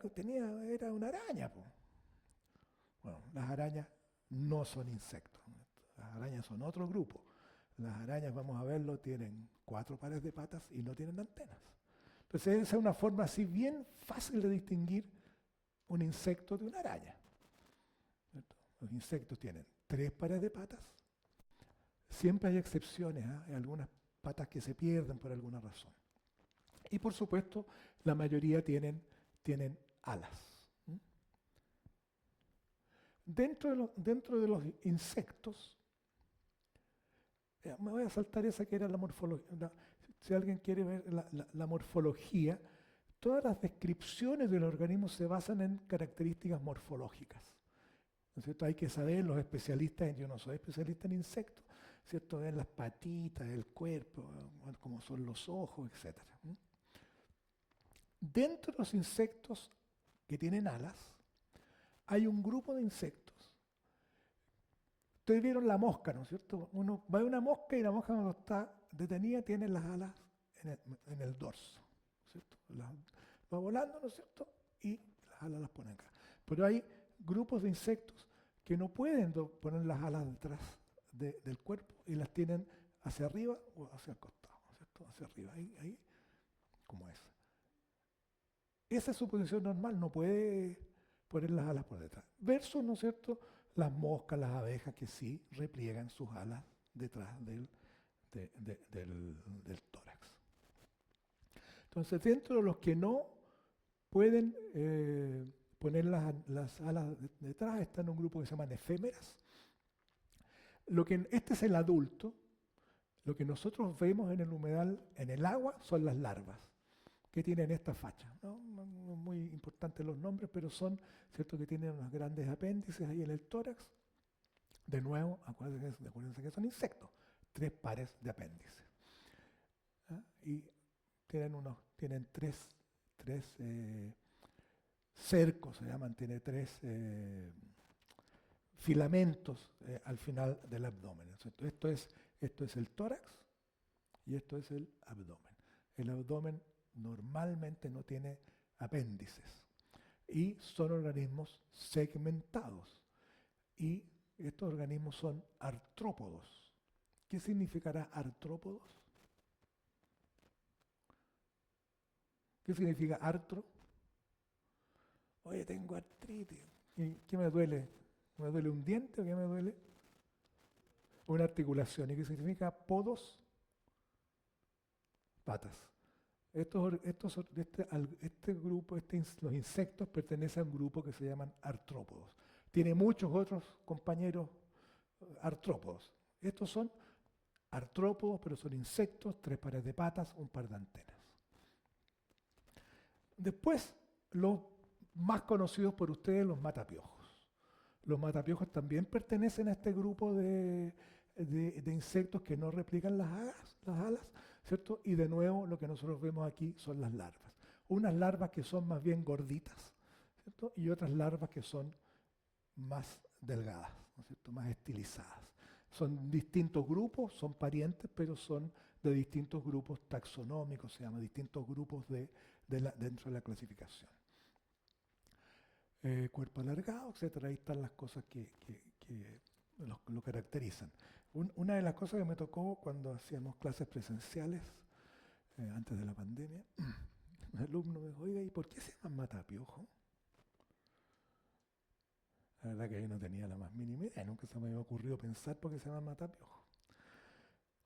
una araña, po. Bueno, las arañas no son insectos. Las arañas son otro grupo. Las arañas, vamos a verlo, tienen 4 pares de patas y no tienen antenas. Entonces esa es una forma así bien fácil de distinguir un insecto de una araña. ¿Cierto? Los insectos tienen 3 pares de patas. Siempre hay excepciones, ¿eh? Hay algunas patas que se pierden por alguna razón. Y por supuesto, la mayoría tienen alas. ¿Mm? Dentro de los insectos, me voy a saltar esa que era la morfología. Si alguien quiere ver la morfología, todas las descripciones del organismo se basan en características morfológicas. ¿No es cierto? Hay que saber, los especialistas, yo no soy especialista en insectos, ¿cierto? Ver las patitas, el cuerpo, cómo son los ojos, etc. Dentro de los insectos que tienen alas, hay un grupo de insectos. Ustedes vieron la mosca, ¿no es cierto? Uno va a una mosca y la mosca cuando está detenida tiene las alas en el dorso, ¿cierto? Va volando, ¿no es cierto? Y las alas las ponen acá. Pero hay grupos de insectos que no pueden poner las alas detrás del cuerpo y las tienen hacia arriba o hacia el costado, ¿no es cierto? Hacia arriba, ahí como esa. Esa es su posición normal, no puede poner las alas por detrás. Versus, ¿no es cierto?, las moscas, las abejas que sí repliegan sus alas detrás del tórax. Entonces, dentro de los que no pueden poner las alas detrás, está en un grupo que se llaman efémeras. Este es el adulto. Lo que nosotros vemos en el humedal, en el agua, son las larvas que tienen esta facha. No muy importantes los nombres, pero son, ¿cierto?, que tienen unos grandes apéndices ahí en el tórax. De nuevo, acuérdense que son insectos, 3 pares de apéndices. ¿Ah? Y tienen tres cercos, se llaman, tiene 3 filamentos al final del abdomen. Entonces, esto es el tórax y esto es el abdomen. El abdomen normalmente no tiene apéndices y son organismos segmentados. Y estos organismos son artrópodos. ¿Qué significará artrópodos? ¿Qué significa artro? Oye, tengo artritis. ¿Qué me duele? ¿Me duele un diente o qué me duele? Una articulación. ¿Y qué significa podos? Patas. Este grupo, los insectos pertenecen a un grupo que se llaman artrópodos. Tiene muchos otros compañeros artrópodos. Estos son artrópodos, pero son insectos, 3 pares de patas, un par de antenas. Después, los más conocidos por ustedes, los matapiojos. Los matapiojos también pertenecen a este grupo de insectos que no replican las alas, ¿cierto? Y de nuevo, lo que nosotros vemos aquí son las larvas. Unas larvas que son más bien gorditas, ¿cierto? Y otras larvas que son más delgadas, ¿no es cierto?, más estilizadas. Son distintos grupos, son parientes, pero son de distintos grupos taxonómicos, se llama, distintos grupos dentro de la clasificación. Cuerpo alargado, etc. Ahí están las cosas que lo caracterizan. Una de las cosas que me tocó cuando hacíamos clases presenciales, antes de la pandemia, un alumno me dijo, oiga, ¿y por qué se llaman matapiojo? La verdad que yo no tenía la más mínima idea, nunca se me había ocurrido pensar por qué se llaman matapiojos.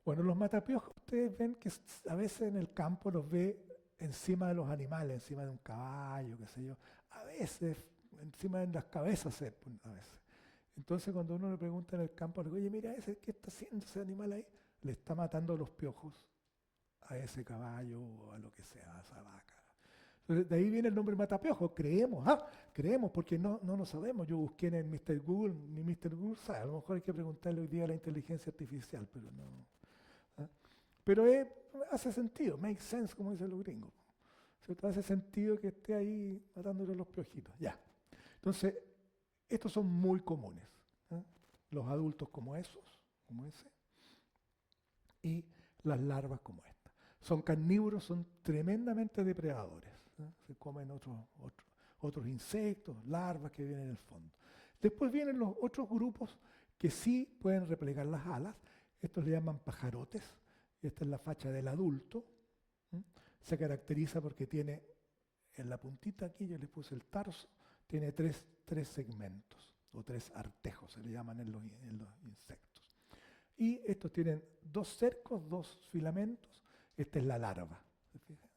Bueno, los matapiojos ustedes ven que a veces en el campo los ve encima de los animales, encima de un caballo, qué sé yo. A veces encima de las cabezas, a veces. Entonces cuando uno le pregunta en el campo, le digo, oye, mira, ¿qué está haciendo ese animal ahí? Le está matando los piojos a ese caballo o a lo que sea, a esa vaca. Entonces, de ahí viene el nombre matapiojo. Creemos porque no lo sabemos. Yo busqué en el Mr. Google, ni Mr. Google sabe. A lo mejor hay que preguntarle hoy día a la inteligencia artificial, pero no. ¿Ah? Pero hace sentido, makes sense, como dicen los gringos. ¿Cierto? Hace sentido que esté ahí matándole los piojitos. Ya. Entonces, estos son muy comunes. ¿Eh? Los adultos como ese. Y las larvas como esta. Son carnívoros, son tremendamente depredadores. Se comen otros insectos, larvas que vienen en el fondo. Después vienen los otros grupos que sí pueden replegar las alas. Estos le llaman pajarotes. Esta es la facha del adulto. Se caracteriza porque tiene en la puntita aquí, yo le puse el tarso, tiene tres segmentos o 3 artejos, se le llaman en los insectos. Y estos tienen 2 cercos, 2 filamentos. Esta es la larva. ¿Se fijan?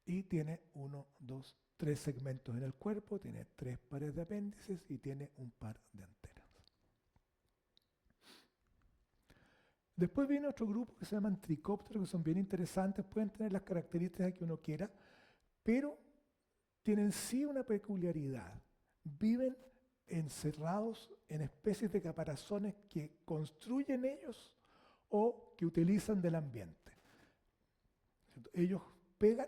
Y tiene 1, 2, 3 segmentos en el cuerpo, tiene 3 pares de apéndices y tiene un par de antenas. Después viene otro grupo que se llaman tricópteros, que son bien interesantes, pueden tener las características que uno quiera, pero tienen sí una peculiaridad. Viven encerrados en especies de caparazones que construyen ellos o que utilizan del ambiente. Ellos pegan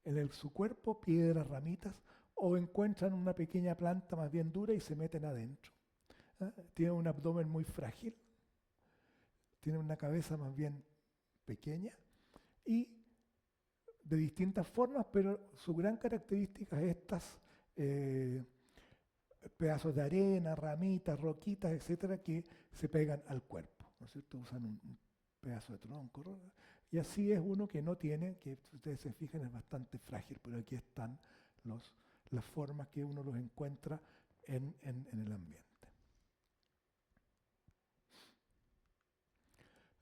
en su cuerpo piedras, ramitas, o encuentran una pequeña planta más bien dura y se meten adentro. Tienen un abdomen muy frágil, tienen una cabeza más bien pequeña y de distintas formas, pero su gran característica es estas pedazos de arena, ramitas, roquitas, etcétera, que se pegan al cuerpo, ¿no es cierto? Usan un pedazo de tronco, ¿no? Y así es uno que no tiene, que si ustedes se fijan es bastante frágil, pero aquí están las formas que uno los encuentra en el ambiente.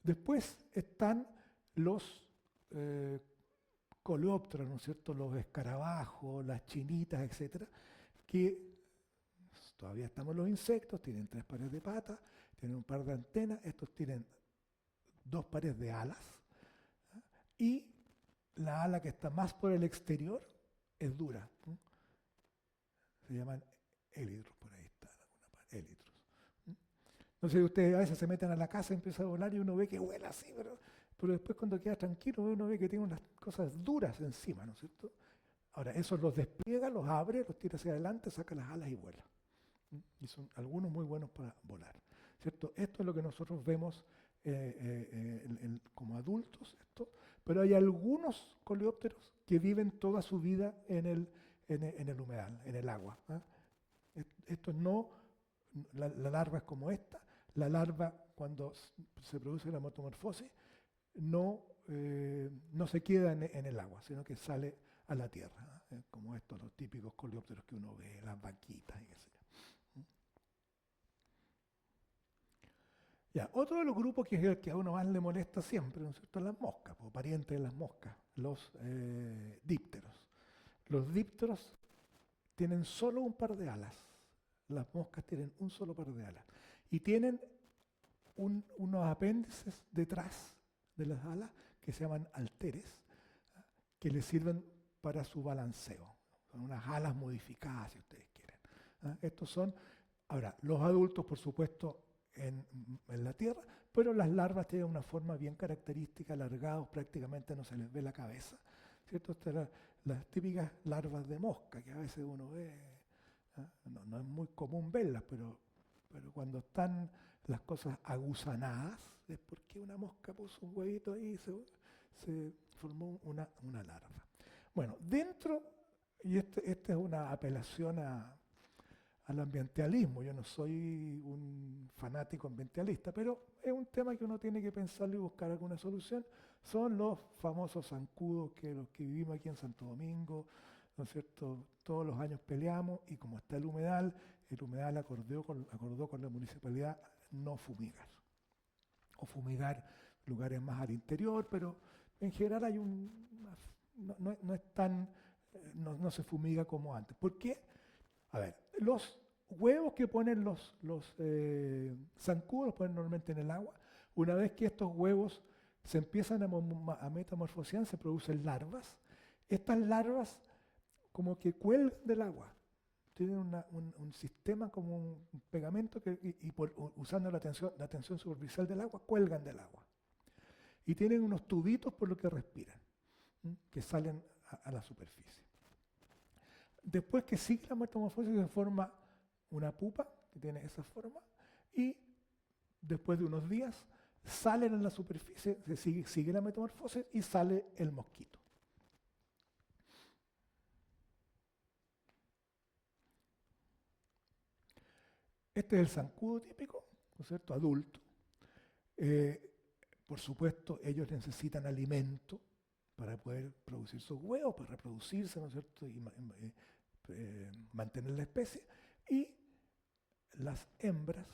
Después están los coleópteros, ¿no es cierto? Los escarabajos, las chinitas, etcétera, que todavía estamos en los insectos, tienen 3 pares de patas, tienen un par de antenas, estos tienen 2 pares de alas, y la ala que está más por el exterior es dura. Se llaman élitros, por ahí está, élitros. No sé, ustedes a veces se meten a la casa y empiezan a volar y uno ve que vuela así, pero después cuando queda tranquilo uno ve que tiene unas cosas duras encima, ¿no es cierto? Ahora, esos los despliega, los abre, los tira hacia adelante, saca las alas y vuela. Y son algunos muy buenos para volar, ¿cierto? Esto es lo que nosotros vemos como adultos, pero hay algunos coleópteros que viven toda su vida en el humedal, en el agua. Esto no, la larva es como esta. La larva, cuando se produce la metamorfosis, no se queda en el agua, sino que sale a la tierra, como estos, los típicos coleópteros que uno ve, las vaquitas y qué sé yo. Ya, otro de los grupos que es el que a uno más le molesta siempre, ¿no es cierto?, las moscas, o parientes de las moscas, los dípteros. Los dípteros tienen solo un par de alas. Las moscas tienen un solo par de alas. Y tienen unos apéndices detrás de las alas que se llaman halteres, que les sirven para su balanceo. Son unas alas modificadas, si ustedes quieren. Estos son, ahora, los adultos, por supuesto, en la tierra, pero las larvas tienen una forma bien característica, alargados, prácticamente no se les ve la cabeza, ¿cierto? Estas las típicas larvas de mosca que a veces uno ve, no es muy común verlas, pero cuando están las cosas agusanadas es porque una mosca puso un huevito ahí y se formó una larva. Bueno, dentro, y esta es una apelación al ambientalismo. Yo no soy un fanático ambientalista, pero es un tema que uno tiene que pensarlo y buscar alguna solución. Son los famosos zancudos que los que vivimos aquí en Santo Domingo, ¿no es cierto? Todos los años peleamos y como está el humedal acordó con la municipalidad no fumigar. O fumigar lugares más al interior, pero en general hay no es tan, no se fumiga como antes. ¿Por qué? A ver, los huevos que ponen los zancudos los ponen normalmente en el agua. Una vez que estos huevos se empiezan a metamorfosear, se producen larvas. Estas larvas como que cuelgan del agua. Tienen un sistema como un pegamento usando la tensión superficial del agua, cuelgan del agua. Y tienen unos tubitos por los que respiran, que salen a la superficie. Después que sigue la metamorfosis se forma una pupa que tiene esa forma y después de unos días salen a la superficie, sigue la metamorfosis y sale el mosquito. Este es el zancudo típico, ¿no es cierto?, adulto. Por supuesto, ellos necesitan alimento para poder producir sus huevos, para reproducirse, ¿no es cierto?, y mantener la especie. Y las hembras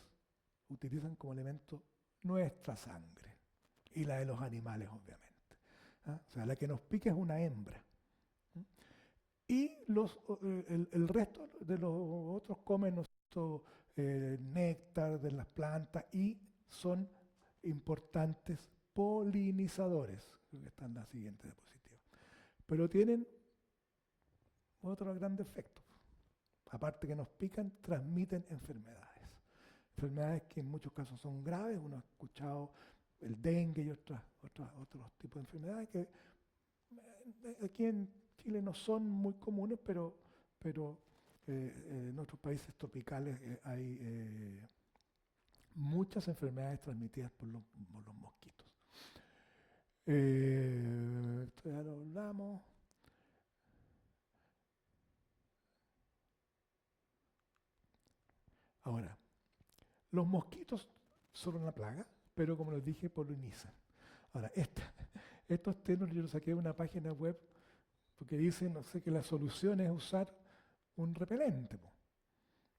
utilizan como alimento nuestra sangre y la de los animales, obviamente. ¿Ah? O sea, la que nos pica es una hembra. Y el resto de los otros comen, ¿no es cierto?, néctar de las plantas y son importantes polinizadores. Creo que está en la siguiente diapositiva. Pero tienen otro gran defecto. Aparte que nos pican, transmiten enfermedades. Enfermedades que en muchos casos son graves. Uno ha escuchado el dengue y otros tipos de enfermedades que aquí en Chile no son muy comunes, pero en otros países tropicales hay muchas enfermedades transmitidas por los mosquitos. Esto ya lo hablamos. Ahora, los mosquitos son una plaga, pero como les dije, polinizan. Ahora, estos términos yo los saqué de una página web porque dicen, no sé, que la solución es usar un repelente.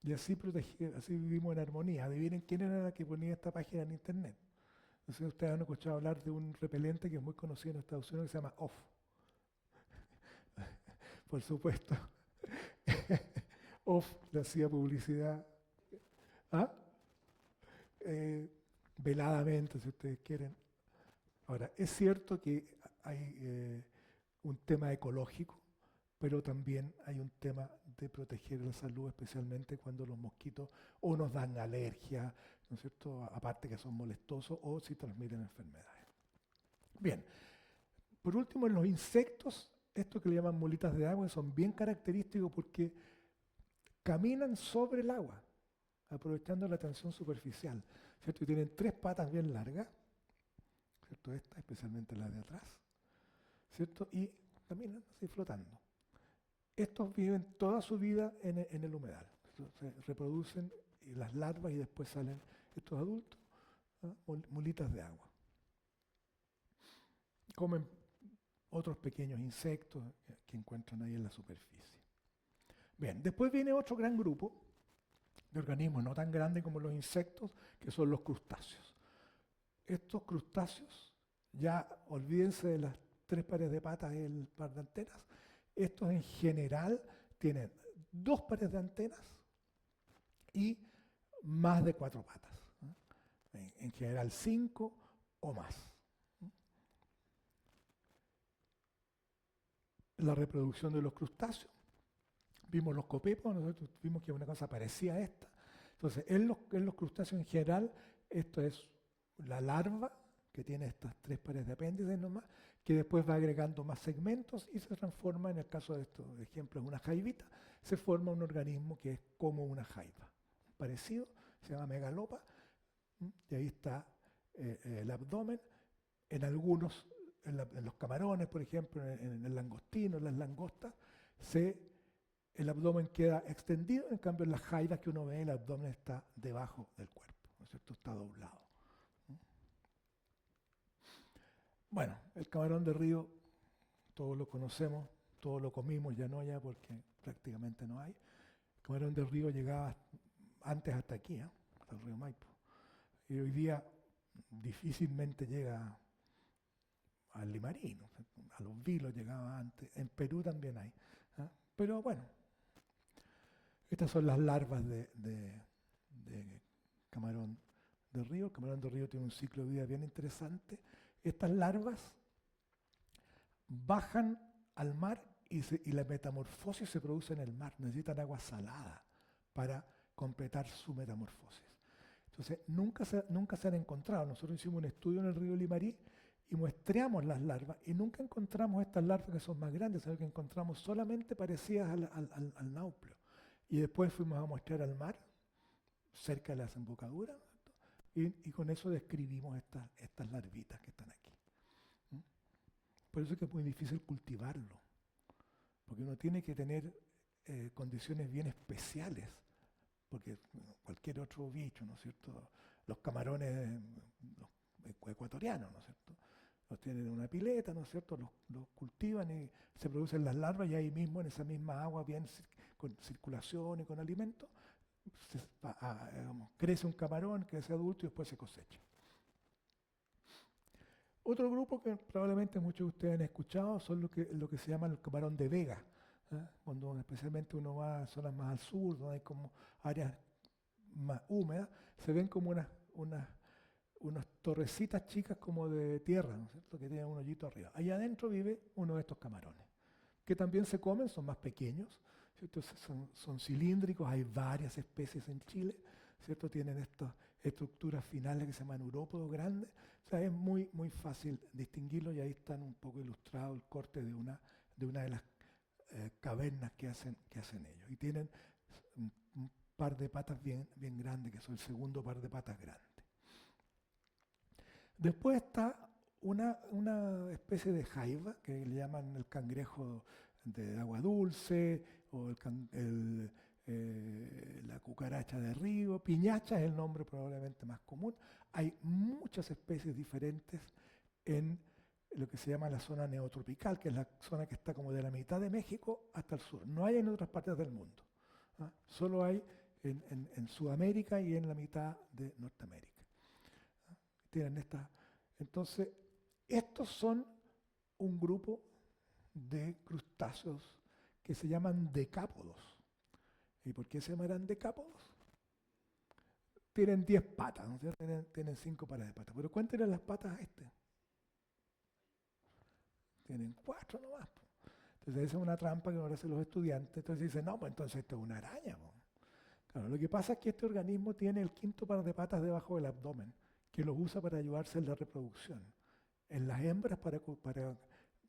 Y así vivimos en armonía. Adivinen quién era la que ponía esta página en internet. No sé si ustedes han escuchado hablar de un repelente que es muy conocido en Estados Unidos que se llama OFF. Por supuesto. OFF le hacía publicidad. ¿Ah? Veladamente, si ustedes quieren. Ahora, es cierto que hay un tema ecológico, pero también hay un tema de proteger la salud, especialmente cuando los mosquitos o nos dan alergia, ¿no es cierto?, aparte que son molestosos, o si transmiten enfermedades. Bien, por último, en los insectos, esto que le llaman mulitas de agua, son bien característicos porque caminan sobre el agua, aprovechando la tensión superficial, ¿cierto? Y tienen 3 patas bien largas, ¿cierto? Esta, especialmente la de atrás, ¿cierto? Y caminan así flotando. Estos viven toda su vida en el humedal. Se reproducen las larvas y después salen estos adultos, ¿no?, mulitas de agua. Comen otros pequeños insectos que encuentran ahí en la superficie. Bien, después viene otro gran grupo de organismos no tan grandes como los insectos, que son los crustáceos. Estos crustáceos, ya olvídense de las 3 pares de patas y el par de antenas, estos en general tienen 2 pares de antenas y más de 4 patas. En general 5 o más. La reproducción de los crustáceos. Vimos los copepos, nosotros vimos que una cosa parecía a esta. Entonces, en los crustáceos en general, esto es la larva, que tiene estas 3 pares de apéndices nomás, que después va agregando más segmentos y se transforma, en el caso de estos ejemplos, una jaivita, se forma un organismo que es como una jaiva. Parecido, se llama megalopa, y ahí está el abdomen. En algunos, en los camarones, por ejemplo, en el langostino, en las langostas, el abdomen queda extendido, en cambio en las jaivas que uno ve, el abdomen está debajo del cuerpo, ¿no es cierto? Está doblado. Bueno, el camarón de río, todos lo conocemos, todos lo comimos, ya no porque prácticamente no hay. El camarón de río llegaba antes hasta aquí, hasta el río Maipo. Y hoy día difícilmente llega al Limarí, ¿no? A los Vilos llegaba antes. En Perú también hay. Pero bueno, estas son las larvas de camarón de río. El camarón de río tiene un ciclo de vida bien interesante. Estas larvas bajan al mar y la metamorfosis se produce en el mar. Necesitan agua salada para completar su metamorfosis. Entonces, nunca se han encontrado. Nosotros hicimos un estudio en el río Limarí y muestreamos las larvas y nunca encontramos estas larvas que son más grandes, sino que encontramos solamente parecidas al nauplio. Y después fuimos a muestrear al mar, cerca de la desembocadura, y con eso describimos estas larvitas que están aquí. ¿Mm? Por eso es que es muy difícil cultivarlo, porque uno tiene que tener condiciones bien especiales, porque cualquier otro bicho, ¿no es cierto? Los camarones los ecuatorianos, ¿no es cierto? Los tienen en una pileta, ¿no es cierto? Los cultivan y se producen las larvas y ahí mismo, en esa misma agua, bien con circulación y con alimento, digamos, crece un camarón, crece adulto y después se cosecha. Otro grupo que probablemente muchos de ustedes han escuchado son lo que se llama el camarón de vega. Cuando especialmente uno va a zonas más al sur, donde hay como áreas más húmedas, se ven como unas torrecitas chicas como de tierra, ¿no es cierto?, que tienen un hoyito arriba. Allá adentro vive uno de estos camarones, que también se comen, son más pequeños, ¿cierto? Son cilíndricos, hay varias especies en Chile, ¿cierto? Tienen estas estructuras finales que se llaman urópodos grandes, o sea, es muy, muy fácil distinguirlo y ahí están un poco ilustrado el corte de una de las cavernas que hacen ellos. Y tienen un par de patas bien, bien grandes, que son el segundo par de patas grandes. Después está una especie de jaiba, que le llaman el cangrejo de agua dulce, o la cucaracha de río. Piñacha es el nombre probablemente más común. Hay muchas especies diferentes en lo que se llama la zona neotropical, que es la zona que está como de la mitad de México hasta el sur. No hay en otras partes del mundo. Solo hay en Sudamérica y en la mitad de Norteamérica. Tienen estas. Entonces, estos son un grupo de crustáceos que se llaman decápodos. ¿Y por qué se llamarán decápodos? Tienen 10 patas, ¿no? Tienen 5 pares de patas. Pero cuéntenle las patas a este. Tienen 4 nomás. Entonces esa es una trampa que ahora hacen los estudiantes. Entonces dicen, no, pues entonces esto es una araña. Claro, lo que pasa es que este organismo tiene el 5.º par de patas debajo del abdomen, que los usa para ayudarse en la reproducción. En las hembras para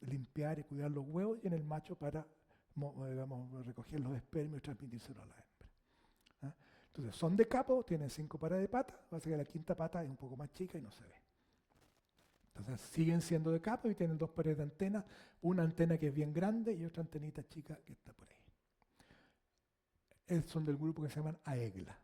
limpiar y cuidar los huevos y en el macho para, digamos, recoger los espermios y transmitírselos a la hembra. Entonces son decápodos, tienen 5 pares de patas, pasa que la 5.ª pata es un poco más chica y no se ve. Entonces siguen siendo decápodos y tienen 2 pares de antenas, una antena que es bien grande y otra antenita chica que está por ahí. Son del grupo que se llaman aegla,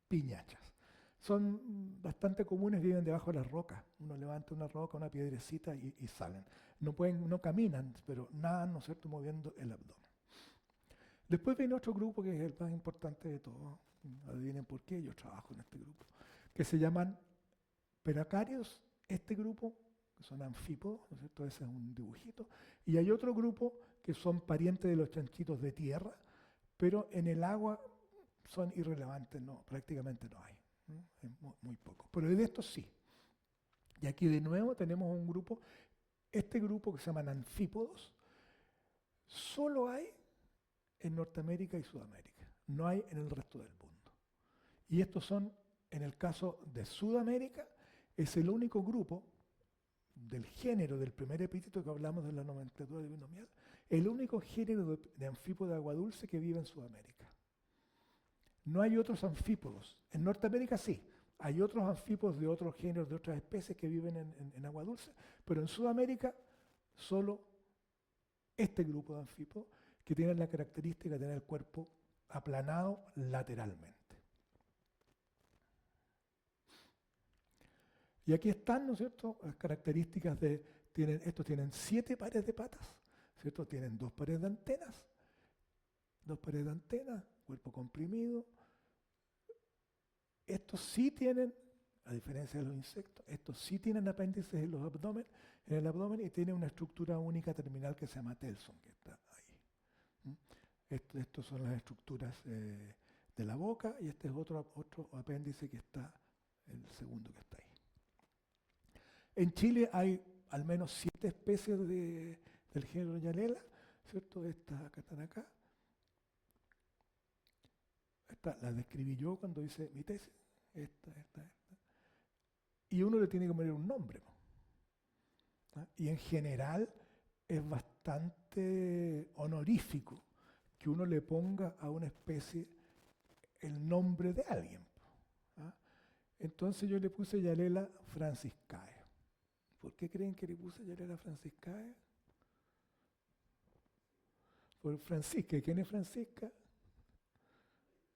piñachas. Son bastante comunes, viven debajo de las rocas. Uno levanta una roca, una piedrecita y salen. No caminan, pero nadan, ¿no es cierto?, moviendo el abdomen. Después viene otro grupo que es el más importante de todos. Adivinen por qué, yo trabajo en este grupo. Que se llaman peracarios. Este grupo, que son anfípodos, ¿no es cierto?, ese es un dibujito. Y hay otro grupo que son parientes de los chanchitos de tierra, pero en el agua son irrelevantes, prácticamente no hay. Es muy poco. Pero de estos sí. Y aquí de nuevo tenemos un grupo, este grupo que se llaman anfípodos, solo hay en Norteamérica y Sudamérica, no hay en el resto del mundo. Y estos son, en el caso de Sudamérica, es el único grupo del género del primer epíteto que hablamos de la nomenclatura binomial, el único género de anfípodo de agua dulce que vive en Sudamérica. No hay otros anfípodos. En Norteamérica sí, hay otros anfípodos de otros géneros, de otras especies que viven en agua dulce, pero en Sudamérica solo este grupo de anfípodos que tienen la característica de tener el cuerpo aplanado lateralmente. Y aquí están, ¿no es cierto?, las características estos tienen 7 pares de patas, ¿cierto? Tienen 2 pares de antenas, cuerpo comprimido. Estos sí tienen, a diferencia de los insectos, estos sí tienen apéndices en el abdomen y tienen una estructura única terminal que se llama telson, que está ahí. Estos son las estructuras de la boca y este es otro apéndice que está, el segundo que está ahí. En Chile hay al menos 7 especies del género Yalela, ¿cierto? Estas que están acá. Las describí yo cuando hice mi tesis. Esta. Y uno le tiene que poner un nombre. Y en general es bastante honorífico que uno le ponga a una especie el nombre de alguien. Entonces yo le puse Yalela franciscae. ¿Por qué creen que le puse Yalela franciscae? Por Francisca. ¿Y quién es Francisca?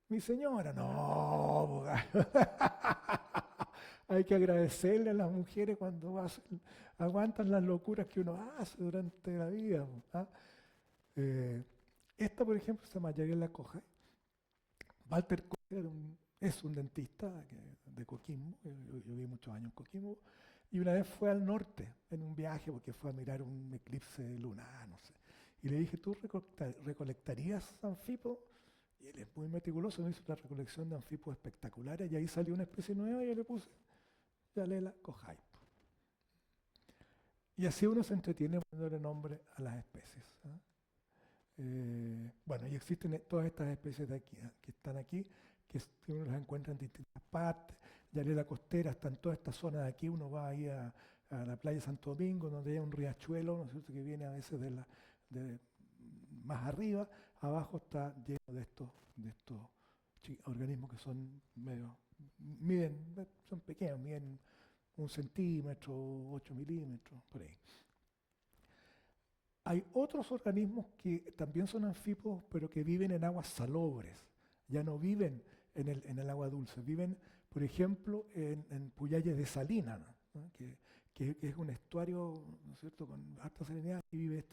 Mi señora. No, hay que agradecerle a las mujeres cuando aguantan las locuras que uno hace durante la vida. ¿Ah? Esta, por ejemplo, se llama Yalela Coja. Walter Coja es un dentista de Coquimbo, yo viví muchos años en Coquimbo, y una vez fue al norte en un viaje porque fue a mirar un eclipse lunar, no sé. Y le dije, ¿tú recolectarías anfipos? Y él es muy meticuloso, me hizo una recolección de anfipos espectaculares y ahí salió una especie nueva y yo le puse Yalela Cojai. Y así uno se entretiene poniéndole nombre a las especies. Bueno, y existen todas estas especies de aquí, que están aquí, que uno las encuentra en distintas partes. Yalela costera está en toda esta zona de aquí, uno va ahí a la playa de Santo Domingo, donde hay un riachuelo, ¿no es cierto?, que viene a veces más arriba, abajo está lleno de estos organismos que son son pequeños, miden 1 centímetro, 8 milímetros, por ahí. Hay otros organismos que también son anfípodos, pero que viven en aguas salobres, ya no viven en el agua dulce, viven, por ejemplo, en Puyalles de Salina, ¿no? que es un estuario, ¿no es cierto?, con alta salinidad, y vive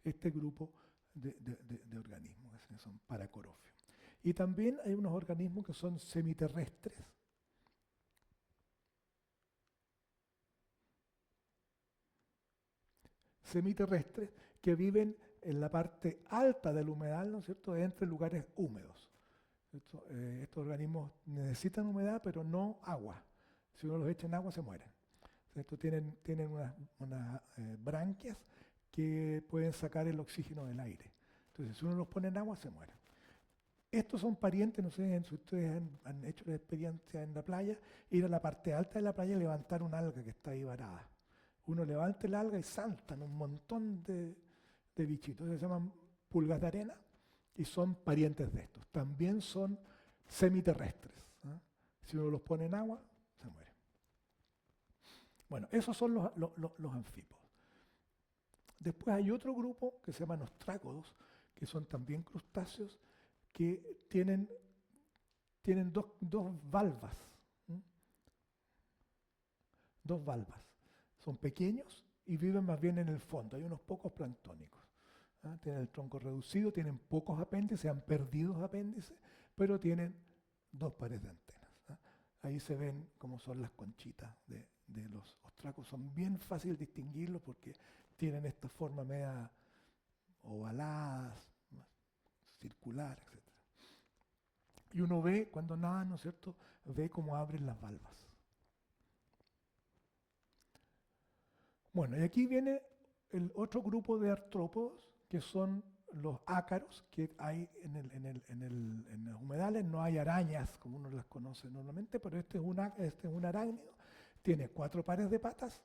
este grupo de organismos, que son paracorófios. Y también hay unos organismos que son semiterrestres, que viven en la parte alta del humedal, ¿no es cierto?, entre lugares húmedos. Estos organismos necesitan humedad, pero no agua. Si uno los echa en agua, se mueren. Tienen unas branquias que pueden sacar el oxígeno del aire. Entonces, si uno los pone en agua, se mueren. Estos son parientes, no sé si ustedes han hecho la experiencia en la playa, ir a la parte alta de la playa y levantar un alga que está ahí varada. Uno levanta el alga y saltan un montón de bichitos, se llaman pulgas de arena y son parientes de estos. También son semiterrestres. ¿Eh? Si uno los pone en agua, se mueren. Bueno, esos son los anfípodos. Después hay otro grupo que se llaman ostrácodos, que son también crustáceos, que tienen dos valvas. Dos valvas. Son pequeños y viven más bien en el fondo. Hay unos pocos planctónicos. Tienen el tronco reducido, tienen pocos apéndices, han perdido apéndices, pero tienen 2 pares de antenas. Ahí se ven cómo son las conchitas de los ostrácodos. Son bien fáciles de distinguirlos porque tienen esta forma media ovaladas, circular, etc. Y uno ve, cuando nadan, ¿no es cierto?, ve cómo abren las valvas. Bueno, y aquí viene el otro grupo de artrópodos, que son los ácaros, que hay en los humedales. No hay arañas, como uno las conoce normalmente, pero este es un arácnido, tiene 4 pares de patas,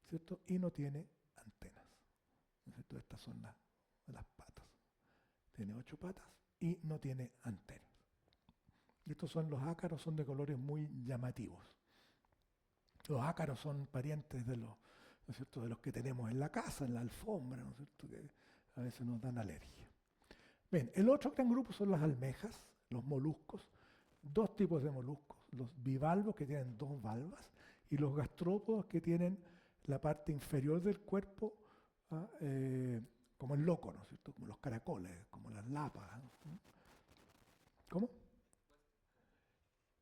¿cierto?, y no tiene antenas, ¿no es cierto? Estas son las patas. Tiene 8 patas y no tiene antenas. Y estos son los ácaros, son de colores muy llamativos. Los ácaros son parientes de los, ¿no es cierto?, de los que tenemos en la casa, en la alfombra, ¿no es cierto?, que a veces nos dan alergia. Bien, el otro gran grupo son las almejas, los moluscos, 2 tipos de moluscos, los bivalvos, que tienen 2 valvas, y los gastrópodos, que tienen la parte inferior del cuerpo, como el loco, ¿no es cierto?, como los caracoles, como las lapas. ¿No? ¿Cómo?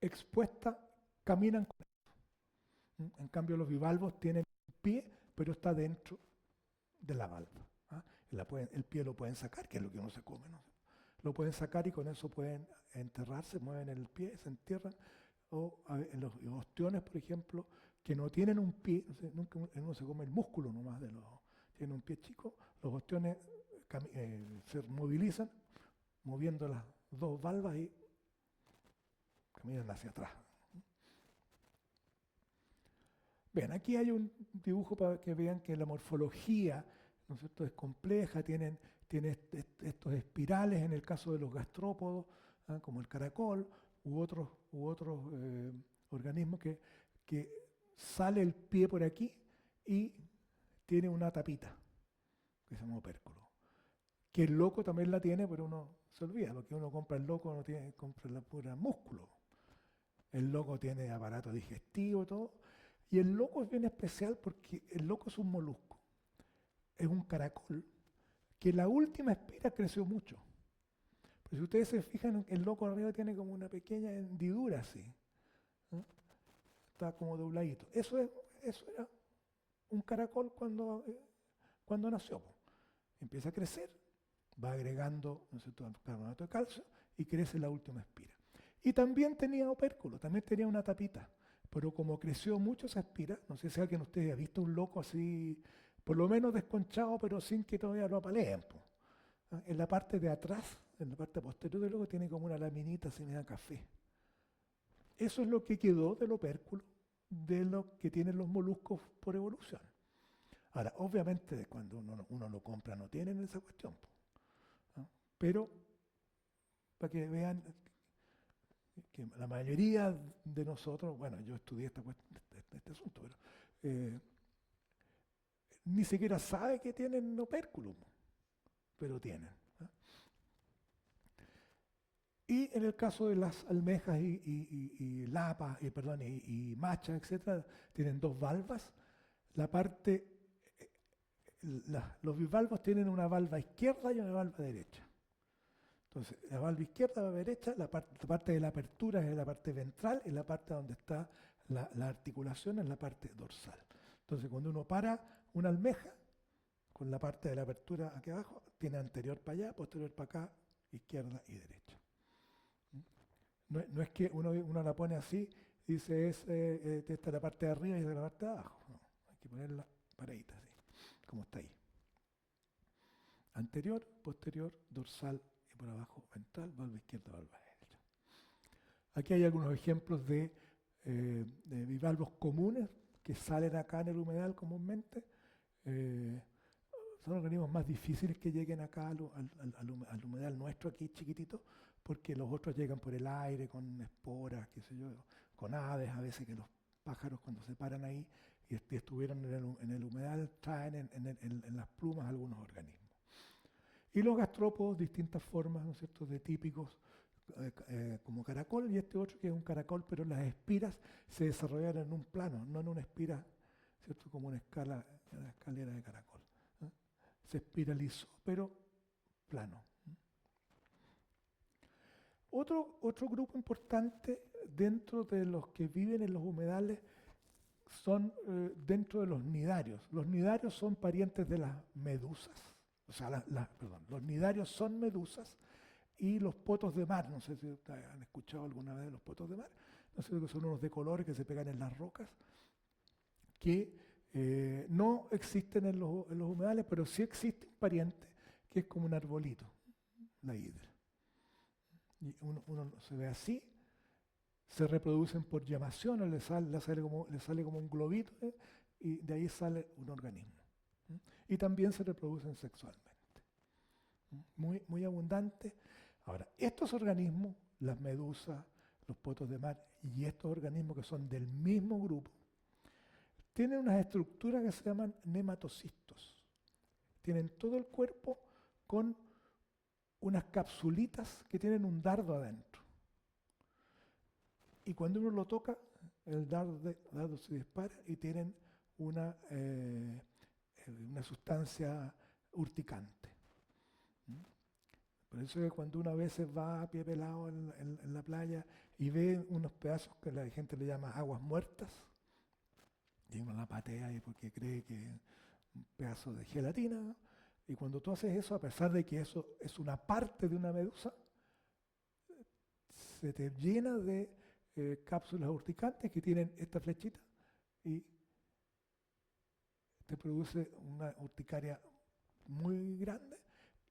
Expuesta, caminan con esto. En cambio, los bivalvos tienen un pie, pero está dentro de la valva. El pie lo pueden sacar, que es lo que uno se come, ¿no? Lo pueden sacar y con eso pueden enterrarse, mueven el pie, se entierran. O en los ostiones, por ejemplo, que no tienen un pie, nunca uno se come el músculo nomás tienen un pie chico, los ostiones se movilizan moviendo las 2 valvas y caminan hacia atrás. Bien, aquí hay un dibujo para que vean que la morfología, ¿no es cierto?, es compleja, tiene estos espirales en el caso de los gastrópodos, como el caracol, u otros organismo que sale el pie por aquí y tiene una tapita, que se llama opérculo. Que el loco también la tiene, pero uno se olvida, lo que uno compra el loco no tiene, compra la pura músculo. El loco tiene aparato digestivo, todo. Y el loco es bien especial porque el loco es un molusco. Es un caracol que la última espira creció mucho. Pero si ustedes se fijan, el loco arriba tiene como una pequeña hendidura así. ¿No? Está como dobladito. Eso era un caracol cuando nació. Empieza a crecer, va agregando, ¿no es cierto?, carbonato de calcio y crece la última espira. Y también tenía opérculo, también tenía una tapita. Pero como creció mucho esa espira, no sé si alguien de ustedes ha visto un loco así, por lo menos desconchado, pero sin que todavía lo apaleen. En la parte de atrás, en la parte posterior del loco, tiene como una laminita así media café. Eso es lo que quedó del opérculo, de lo que tienen los moluscos por evolución. Ahora, obviamente, cuando uno lo compra no tienen esa cuestión. ¿No? Pero, para que vean que la mayoría de nosotros, bueno, yo estudié este asunto, pero ni siquiera sabe que tienen opérculo, pero tienen. ¿No? Y en el caso de las almejas y lapas, y machas, etcétera, tienen dos valvas. Los bivalvos tienen una valva izquierda y una valva derecha. Entonces, la valva izquierda, la valva derecha, la parte de la apertura es la parte ventral y la parte donde está la articulación es la parte dorsal. Entonces, cuando uno para una almeja, con la parte de la apertura aquí abajo, tiene anterior para allá, posterior para acá, izquierda y derecha. No es que uno la pone así, dice esta es la parte de arriba y esta es la parte de abajo. No, hay que ponerla paradita así, como está ahí. Anterior, posterior, dorsal y por abajo ventral, valva izquierda, valva derecha. Aquí hay algunos ejemplos de bivalvos comunes que salen acá en el humedal comúnmente. Son organismos más difíciles que lleguen acá al humedal nuestro aquí chiquitito, porque los otros llegan por el aire con esporas, qué sé yo, con aves, a veces que los pájaros cuando se paran ahí y estuvieron en el humedal traen en las plumas algunos organismos. Y los gastrópodos, distintas formas, ¿no es cierto?, de típicos como caracol, y este otro que es un caracol, pero las espiras se desarrollaron en un plano, no en una espira, ¿cierto?, como una escalera de caracol. Se espiralizó, pero plano. Otro grupo importante dentro de los que viven en los humedales son dentro de los nidarios. Los nidarios son parientes de las medusas. O sea, los nidarios son medusas y los potos de mar. No sé si ustedes han escuchado alguna vez de los potos de mar. No sé, que son unos de colores que se pegan en las rocas, que no existen en los humedales, pero sí existe un pariente que es como un arbolito, la hidra. Y uno se ve así, se reproducen por llamación, le sale como un globito, y de ahí sale un organismo. Y también se reproducen sexualmente. Muy, muy abundante. Ahora, estos organismos, las medusas, los potos de mar y estos organismos que son del mismo grupo, tienen unas estructuras que se llaman nematocistos. Tienen todo el cuerpo con unas capsulitas que tienen un dardo adentro. Y cuando uno lo toca, el dardo se dispara y tienen una sustancia urticante. Por eso es que cuando uno a veces va a pie pelado en la playa y ve unos pedazos que la gente le llama aguas muertas, y uno la patea ahí porque cree que es un pedazo de gelatina, ¿no? Y cuando tú haces eso, a pesar de que eso es una parte de una medusa, se te llena de cápsulas urticantes que tienen esta flechita y te produce una urticaria muy grande.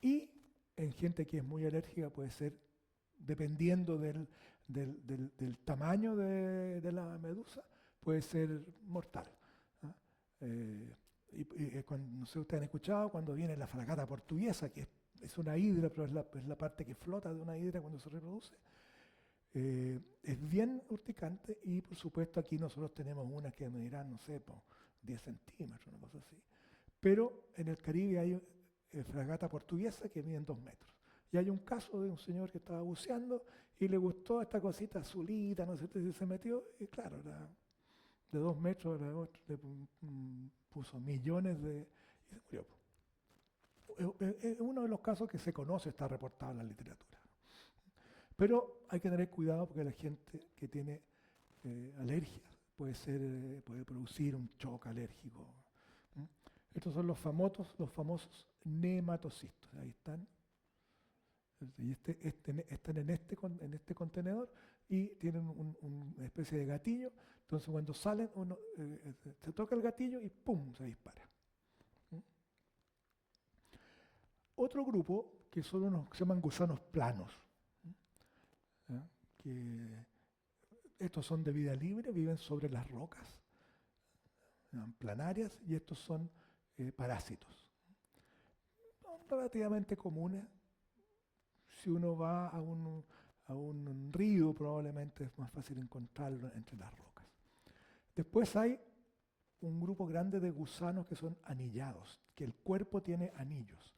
Y en gente que es muy alérgica puede ser, dependiendo del tamaño de la medusa, puede ser mortal. ¿Ah? No sé si ustedes han escuchado cuando viene la fragata portuguesa, que es una hidra, pero es la parte que flota de una hidra cuando se reproduce. Es bien urticante y por supuesto aquí nosotros tenemos unas que medirán, no sé, 10 centímetros, una cosa así. Pero en el Caribe hay fragata portuguesa que miden 2 metros. Y hay un caso de un señor que estaba buceando y le gustó esta cosita azulita, no sé, y se metió y claro, era de 2 metros, le puso millones y se murió. Es uno de los casos que se conoce, está reportado en la literatura. Pero hay que tener cuidado porque la gente que tiene alergias puede producir un shock alérgico. ¿Mm? Estos son los famosos nematocistos. Ahí están. Y están en este contenedor y tienen una especie de gatillo. Entonces cuando salen, uno se toca el gatillo y ¡pum! Se dispara. ¿Mm? Otro grupo que son unos que se llaman gusanos planos. ¿Ya? Que estos son de vida libre, viven sobre las rocas planarias y estos son parásitos. Son relativamente comunes. Si uno va a un río, probablemente es más fácil encontrarlo entre las rocas. Después hay un grupo grande de gusanos que son anillados, que el cuerpo tiene anillos.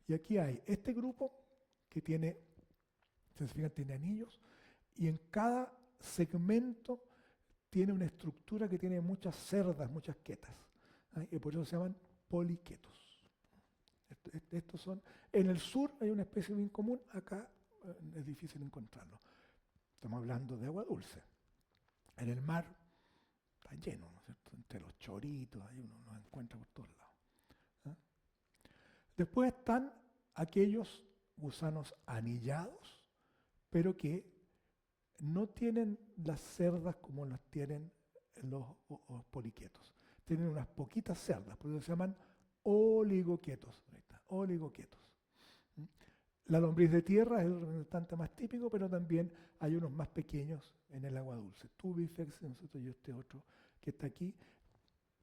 Y aquí hay este grupo que tiene, si se fijan, tiene anillos, y en cada segmento tiene una estructura que tiene muchas cerdas, muchas quetas. Y por eso se llaman poliquetos. Estos son, en el sur hay una especie bien común, acá es difícil encontrarlo. Estamos hablando de agua dulce. En el mar está lleno, ¿no es cierto? Entre los choritos, ahí uno los encuentra por todos lados. ¿Ah? Después están aquellos gusanos anillados, pero que no tienen las cerdas como las tienen los poliquetos. Tienen unas poquitas cerdas, por eso se llaman oligoquietos. Ahí está, oligoquietos. La lombriz de tierra es el representante más típico, pero también hay unos más pequeños en el agua dulce. Tubifex, nosotros y este otro que está aquí,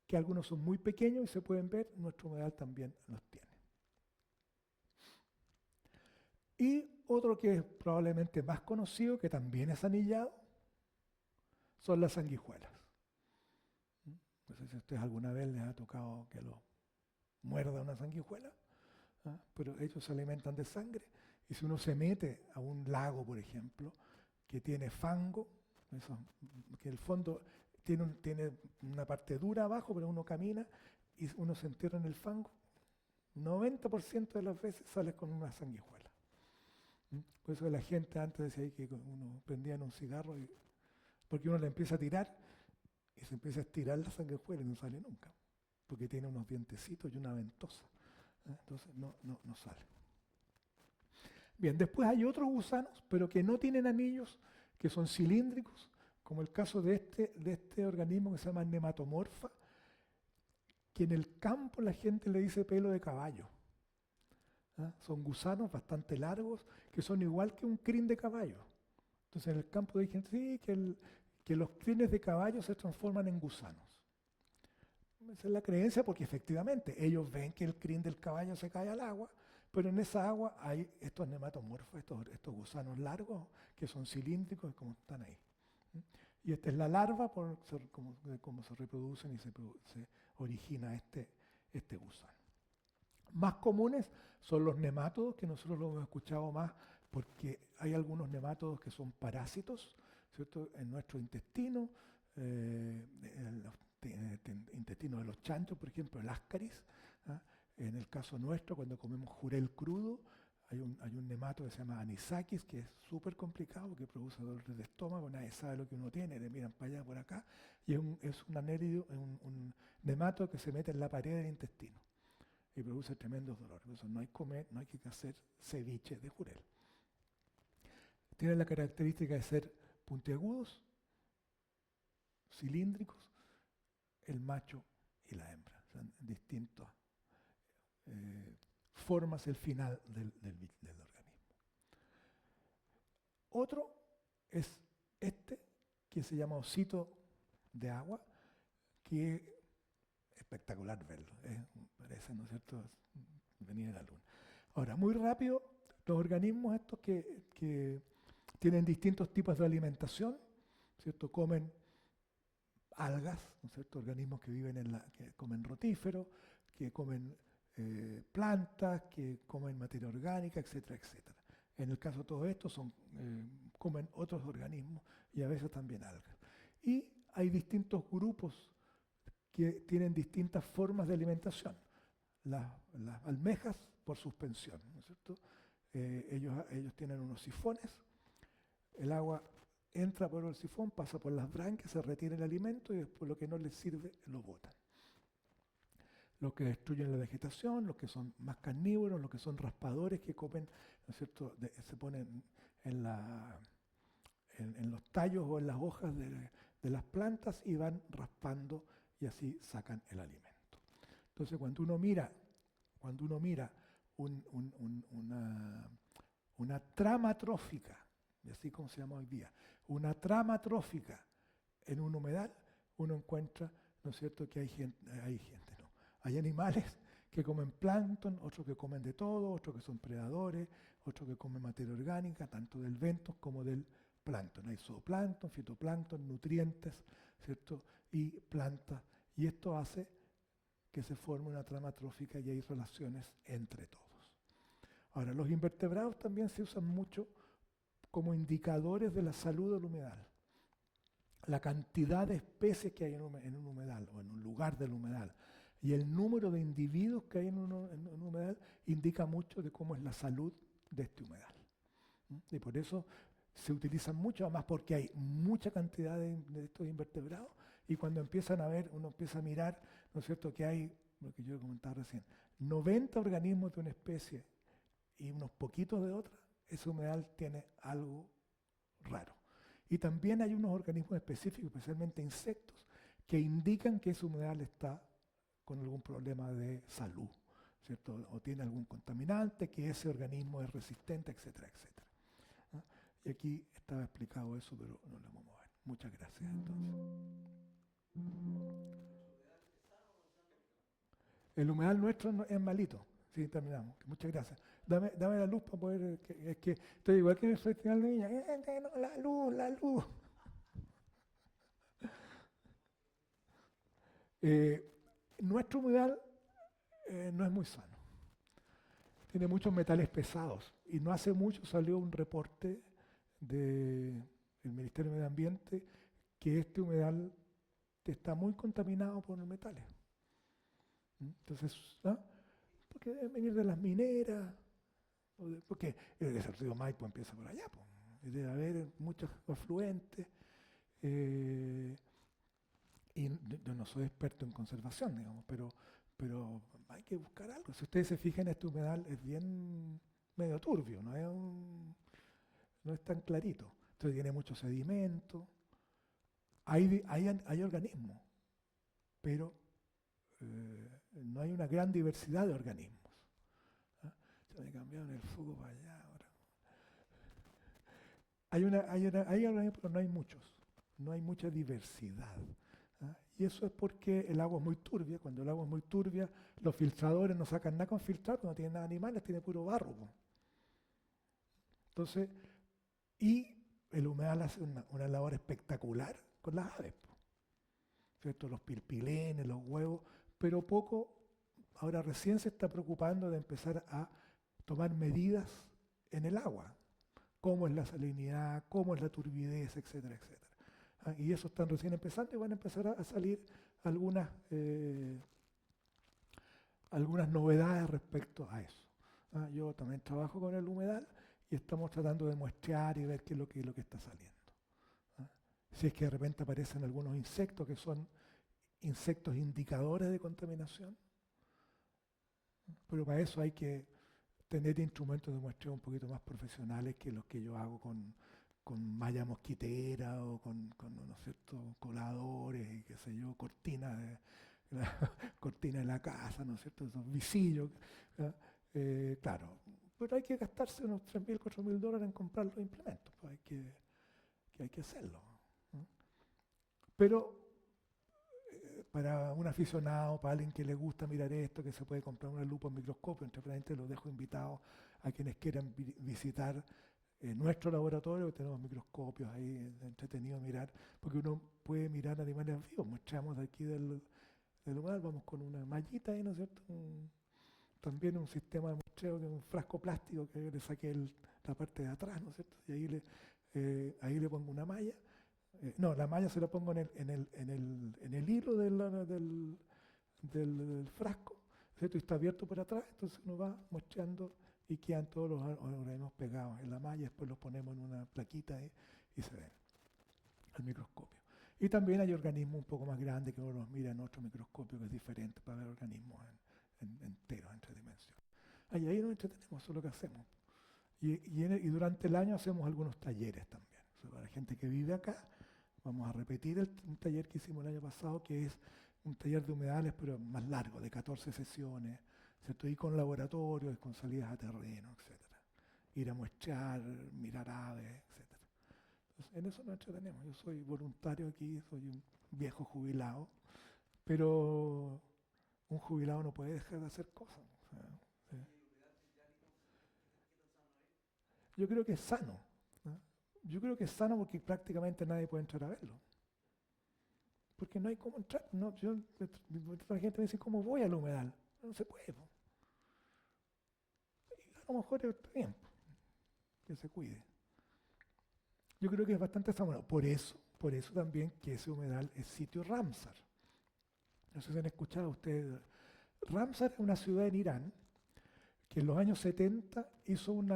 que algunos son muy pequeños y se pueden ver, nuestro humedal también los tiene. Y otro que es probablemente más conocido, que también es anillado, son las sanguijuelas. No sé si a ustedes alguna vez les ha tocado que lo muerda una sanguijuela, pero ellos se alimentan de sangre. Y si uno se mete a un lago, por ejemplo, que tiene fango, que el fondo tiene una parte dura abajo, pero uno camina y uno se entierra en el fango, 90% de las veces sale con una sanguijuela. Por eso la gente antes decía que uno prendía en un cigarro, porque uno le empieza a tirar y se empieza a estirar la sanguijuela y no sale nunca, porque tiene unos dientecitos y una ventosa. Entonces no sale. Bien, después hay otros gusanos, pero que no tienen anillos, que son cilíndricos, como el caso de este organismo que se llama nematomorfa, que en el campo la gente le dice pelo de caballo. Son gusanos bastante largos, que son igual que un crin de caballo. Entonces en el campo dicen, sí, que los crines de caballo se transforman en gusanos. Esa es la creencia porque efectivamente ellos ven que el crin del caballo se cae al agua, pero en esa agua hay estos nematomorfos, estos gusanos largos que son cilíndricos como están ahí. Y esta es la larva por cómo se reproducen y se origina este gusano. Más comunes son los nemátodos, que nosotros lo hemos escuchado más porque hay algunos nemátodos que son parásitos, ¿cierto? En nuestro intestino, en los intestinos de los chanchos, por ejemplo, el ascaris. En el caso nuestro, cuando comemos jurel crudo, hay un nemato que se llama anisakis, que es súper complicado, que produce dolores de estómago, nadie sabe lo que uno tiene, le miran para allá, por acá, y es un anélido, un nemato que se mete en la pared del intestino y produce tremendos dolores. Por eso no hay que hacer ceviche de jurel. Tienen la característica de ser puntiagudos, cilíndricos, el macho y la hembra. Son distintas formas el final del organismo. Otro es que se llama osito de agua, que es espectacular verlo. Parece, ¿no es cierto?, venir de la luna. Ahora, muy rápido, los organismos estos que Tienen distintos tipos de alimentación, ¿cierto? Comen algas, ¿no es cierto? Organismos que viven que comen rotíferos, que comen plantas, que comen materia orgánica, etcétera, etcétera. En el caso de todos estos comen otros organismos y a veces también algas. Y hay distintos grupos que tienen distintas formas de alimentación. Las almejas por suspensión, ¿no es cierto? Ellos tienen unos sifones, el agua entra por el sifón, pasa por las branquias, se retiene el alimento y después lo que no les sirve lo botan. Los que destruyen la vegetación, los que son más carnívoros, los que son raspadores que comen, ¿no es cierto? Se ponen en los tallos o en las hojas de las plantas y van raspando y así sacan el alimento. Entonces cuando uno mira una trama trófica, y así como se llama hoy día, una trama trófica en un humedal, uno encuentra, ¿no es cierto?, que hay animales que comen plancton, otros que comen de todo, otros que son predadores, otros que comen materia orgánica, tanto del bentos como del plancton. Hay zooplancton, fitoplancton, nutrientes, ¿cierto?, y plantas. Y esto hace que se forme una trama trófica y hay relaciones entre todos. Ahora, los invertebrados también se usan mucho como indicadores de la salud del humedal. La cantidad de especies que hay en un humedal o en un lugar del humedal y el número de individuos que hay en un humedal indica mucho de cómo es la salud de este humedal. Y por eso se utilizan mucho, además porque hay mucha cantidad de estos invertebrados y cuando empiezan a ver, uno empieza a mirar, ¿no es cierto?, que hay, lo que yo comentaba recién, 90 organismos de una especie y unos poquitos de otra, ese humedal tiene algo raro. Y también hay unos organismos específicos, especialmente insectos, que indican que ese humedal está con algún problema de salud, ¿cierto? O tiene algún contaminante, que ese organismo es resistente, etcétera, etcétera. ¿No? Y aquí estaba explicado eso, pero no lo vamos a ver. Muchas gracias, entonces. El humedal nuestro es malito. Sí, terminamos. Muchas gracias. Dame la luz para poder... es que estoy igual que en el festival de niña. No, la luz. Nuestro humedal no es muy sano. Tiene muchos metales pesados. Y no hace mucho salió un reporte del Ministerio de Medio Ambiente que este humedal está muy contaminado por los metales. Entonces, ¿ah? Porque deben venir de las mineras, porque el río Maipo empieza por allá, y debe haber muchos afluentes. Y yo no soy experto en conservación, digamos, pero hay que buscar algo. Si ustedes se fijan, este humedal es bien medio turbio, no es tan clarito. Entonces tiene mucho sedimento, hay organismos, pero no hay una gran diversidad de organismos. ¿Ah? Se me cambiaron el foco para allá ahora. Hay organismos, pero no hay muchos. No hay mucha diversidad. ¿Ah? Y eso es porque el agua es muy turbia. Cuando el agua es muy turbia, los filtradores no sacan nada con filtrar, no tienen nada de animales, tiene puro barro. Entonces, y el humedal hace una labor espectacular con las aves. ¿Cierto? Los pilpilenes, los huevos, pero poco, ahora recién se está preocupando de empezar a tomar medidas en el agua, cómo es la salinidad, cómo es la turbidez, etcétera, etcétera. Y eso están recién empezando y van a empezar a salir algunas novedades respecto a eso. Yo también trabajo con el humedal y estamos tratando de muestrear y ver qué es lo que está saliendo. Si es que de repente aparecen algunos insectos que son insectos indicadores de contaminación, pero para eso hay que tener instrumentos de muestreo un poquito más profesionales que los que yo hago con malla mosquitera o con ¿no es cierto?, coladores y qué sé yo, cortinas de la casa, ¿no es cierto?, esos visillos. Claro, pero hay que gastarse unos $3,000, $4,000 en comprar los implementos, pues hay que hacerlo. Pero para un aficionado, para alguien que le gusta mirar esto, que se puede comprar una lupa, un microscopio, entre frente, los dejo invitados a quienes quieran visitar nuestro laboratorio tenemos microscopios ahí, es entretenido mirar, porque uno puede mirar animales vivos. Mostramos de aquí del lugar, vamos con una mallita ahí, ¿no es cierto? También un sistema de muestreo, que es un frasco plástico que yo le saqué la parte de atrás, ¿no es cierto? Y ahí le pongo una malla. No, la malla se la pongo en el hilo del frasco, ¿cierto? Y está abierto por atrás, entonces uno va muestreando y quedan todos los organismos pegados en la malla, después los ponemos en una plaquita y se ven al microscopio. Y también hay organismos un poco más grandes que uno los mira en otro microscopio que es diferente para ver organismos enteros, en 3 dimensiones. Ahí nos entretenemos, eso es lo que hacemos. Y durante el año hacemos algunos talleres también. O sea, para la gente que vive acá, vamos a repetir un taller que hicimos el año pasado, que es un taller de humedales, pero más largo, de 14 sesiones, ¿cierto? Y con laboratorios, con salidas a terreno, etc. Ir a muestrear, mirar aves, etc. Entonces, en eso nos entretenemos. Yo soy voluntario aquí, soy un viejo jubilado, pero un jubilado no puede dejar de hacer cosas. O sea, ¿sí? Yo creo que es sano. ¿No? Yo creo que es sano porque prácticamente nadie puede entrar a verlo. Porque no hay cómo entrar. No, la gente me dice, ¿cómo voy al humedal? No se puede. A lo mejor está bien que se cuide. Yo creo que es bastante sano. Por eso también que ese humedal es sitio Ramsar. No sé si han escuchado ustedes. Ramsar es una ciudad en Irán que en los años 70 hizo un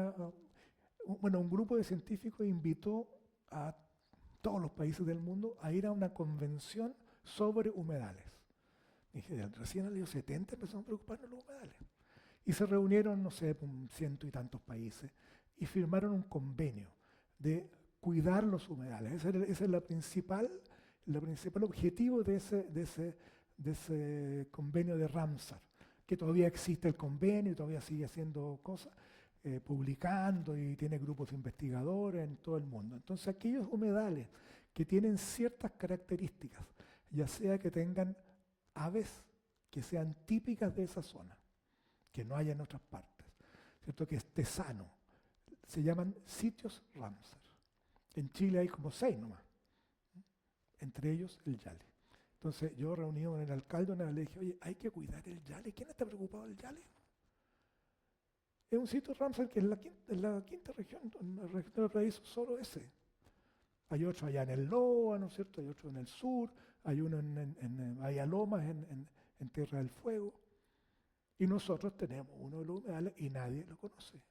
grupo de científicos invitó a todos los países del mundo a ir a una convención sobre humedales. Dije, recién en los años 70 empezamos a preocuparnos de los humedales. Y se reunieron, no sé, 100 y tantos países y firmaron un convenio de cuidar los humedales. Ese es el principal objetivo de ese convenio de Ramsar, que todavía existe el convenio y todavía sigue haciendo cosas, publicando y tiene grupos de investigadores en todo el mundo. Entonces aquellos humedales que tienen ciertas características, ya sea que tengan aves que sean típicas de esa zona, que no haya en otras partes, ¿cierto? Que esté sano, se llaman sitios Ramsar. En Chile hay como 6 nomás, entre ellos el Yale. Entonces yo reunido con el alcalde una vez le dije, oye, hay que cuidar el Yale. ¿Quién está preocupado del Yale? Es un sitio Ramsar que es la quinta región, en la región del paraíso, solo ese. Hay otro allá en el Loa, ¿no es cierto? Hay otro en el sur, hay uno en Ayalomas, en Tierra del Fuego. Y nosotros tenemos uno de los humedales y nadie lo conoce.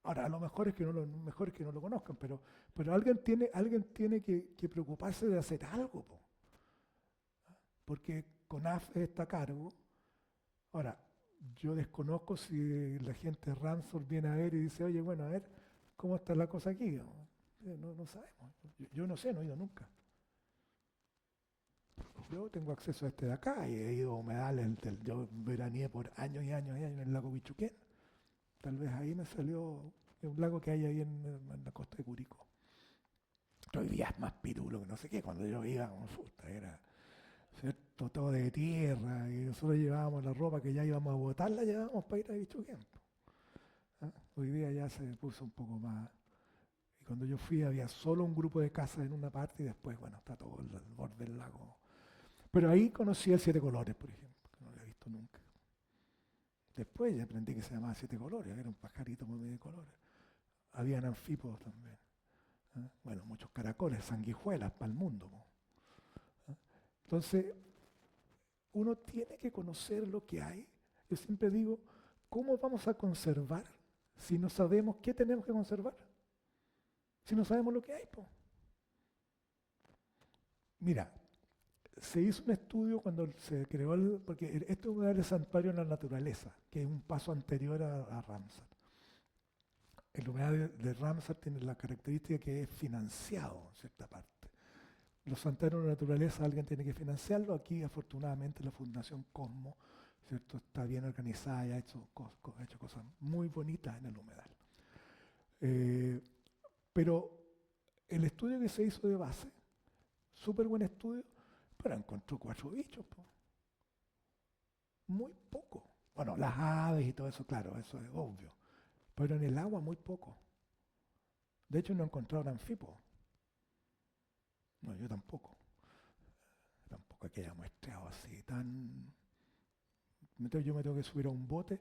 Ahora, a lo mejor es que no lo conozcan, pero alguien tiene que preocuparse de hacer algo, porque CONAF está a cargo. Ahora, yo desconozco si la gente de Ramsar viene a ver y dice, oye, bueno, a ver, ¿cómo está la cosa aquí? No sabemos. Yo no sé, no he ido nunca. Yo tengo acceso a este de acá y he ido a humedales, yo veraneé por años y años y años en el lago Bichuquén. Tal vez ahí me salió un lago que hay ahí en la costa de Curicó. Hoy día es más pirulo que no sé qué, cuando yo iba, era, ¿cierto? Todo de tierra y nosotros llevábamos la ropa que ya íbamos a botar, la llevábamos para ir a Bichuquén. ¿Ah? Hoy día ya se puso un poco más. Y cuando yo fui había solo un grupo de casas en una parte y después, bueno, está todo el borde del lago. Pero ahí conocí el Siete Colores, por ejemplo, que no lo había visto nunca. Después ya aprendí que se llamaba Siete Colores, era un pajarito muy de colores. Habían anfípodos también. ¿Eh? Bueno, muchos caracoles, sanguijuelas para el mundo. ¿Eh? Entonces, uno tiene que conocer lo que hay. Yo siempre digo, ¿cómo vamos a conservar si no sabemos qué tenemos que conservar? Si no sabemos lo que hay, po. Mira, se hizo un estudio cuando se creó, porque esto es un humedal santuario en la naturaleza, que es un paso anterior a Ramsar. El humedal de Ramsar tiene la característica que es financiado en cierta parte. Los santuarios de la naturaleza alguien tiene que financiarlo. Aquí, afortunadamente, la Fundación Cosmo, ¿cierto? Está bien organizada y ha hecho cosas muy bonitas en el humedal. Pero el estudio que se hizo de base, súper buen estudio, pero encontró 4 bichos. Muy poco. Bueno, las aves y todo eso, claro, eso es obvio. Pero en el agua muy poco. De hecho, no he encontrado un anfipo. No, yo tampoco. Tampoco que haya muestreado así tan... Entonces yo me tengo que subir a un bote,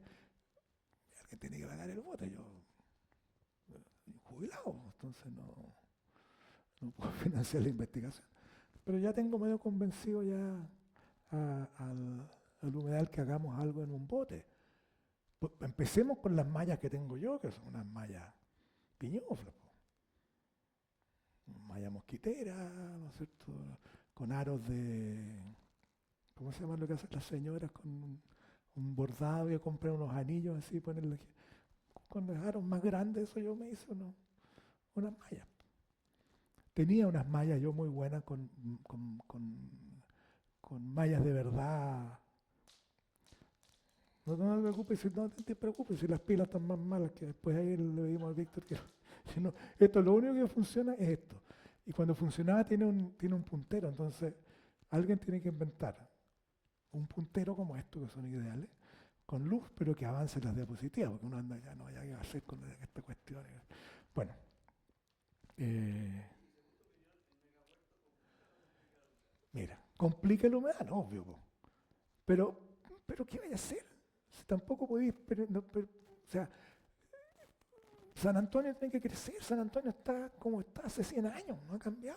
alguien tiene que pagar el bote, yo jubilado, entonces no puedo financiar la investigación. Pero ya tengo medio convencido ya al humedal que hagamos algo en un bote. Pues empecemos con las mallas que tengo yo, que son unas mallas piñuflas, malla mosquitera, ¿no es cierto? Con aros de, ¿cómo se llama lo que hacen las señoras? Con un bordado y comprar unos anillos así, ponerle con los aros más grandes, eso yo me hice unas mallas. Tenía unas mallas yo muy buenas con mallas de verdad. No te preocupes, no te preocupes si las pilas están más malas, que después ahí le pedimos al Víctor que no. Esto, lo único que funciona es esto. Y cuando funcionaba tiene un puntero, entonces alguien tiene que inventar un puntero como estos que son ideales, con luz, pero que avance las diapositivas, porque uno anda ya no haya que hacer con esta cuestión. Bueno, mira, complica la humedad, no, obvio, pero, pero ¿qué vaya a hacer? Si tampoco podéis, o sea, San Antonio tiene que crecer, San Antonio está como está hace 100 años, no ha cambiado.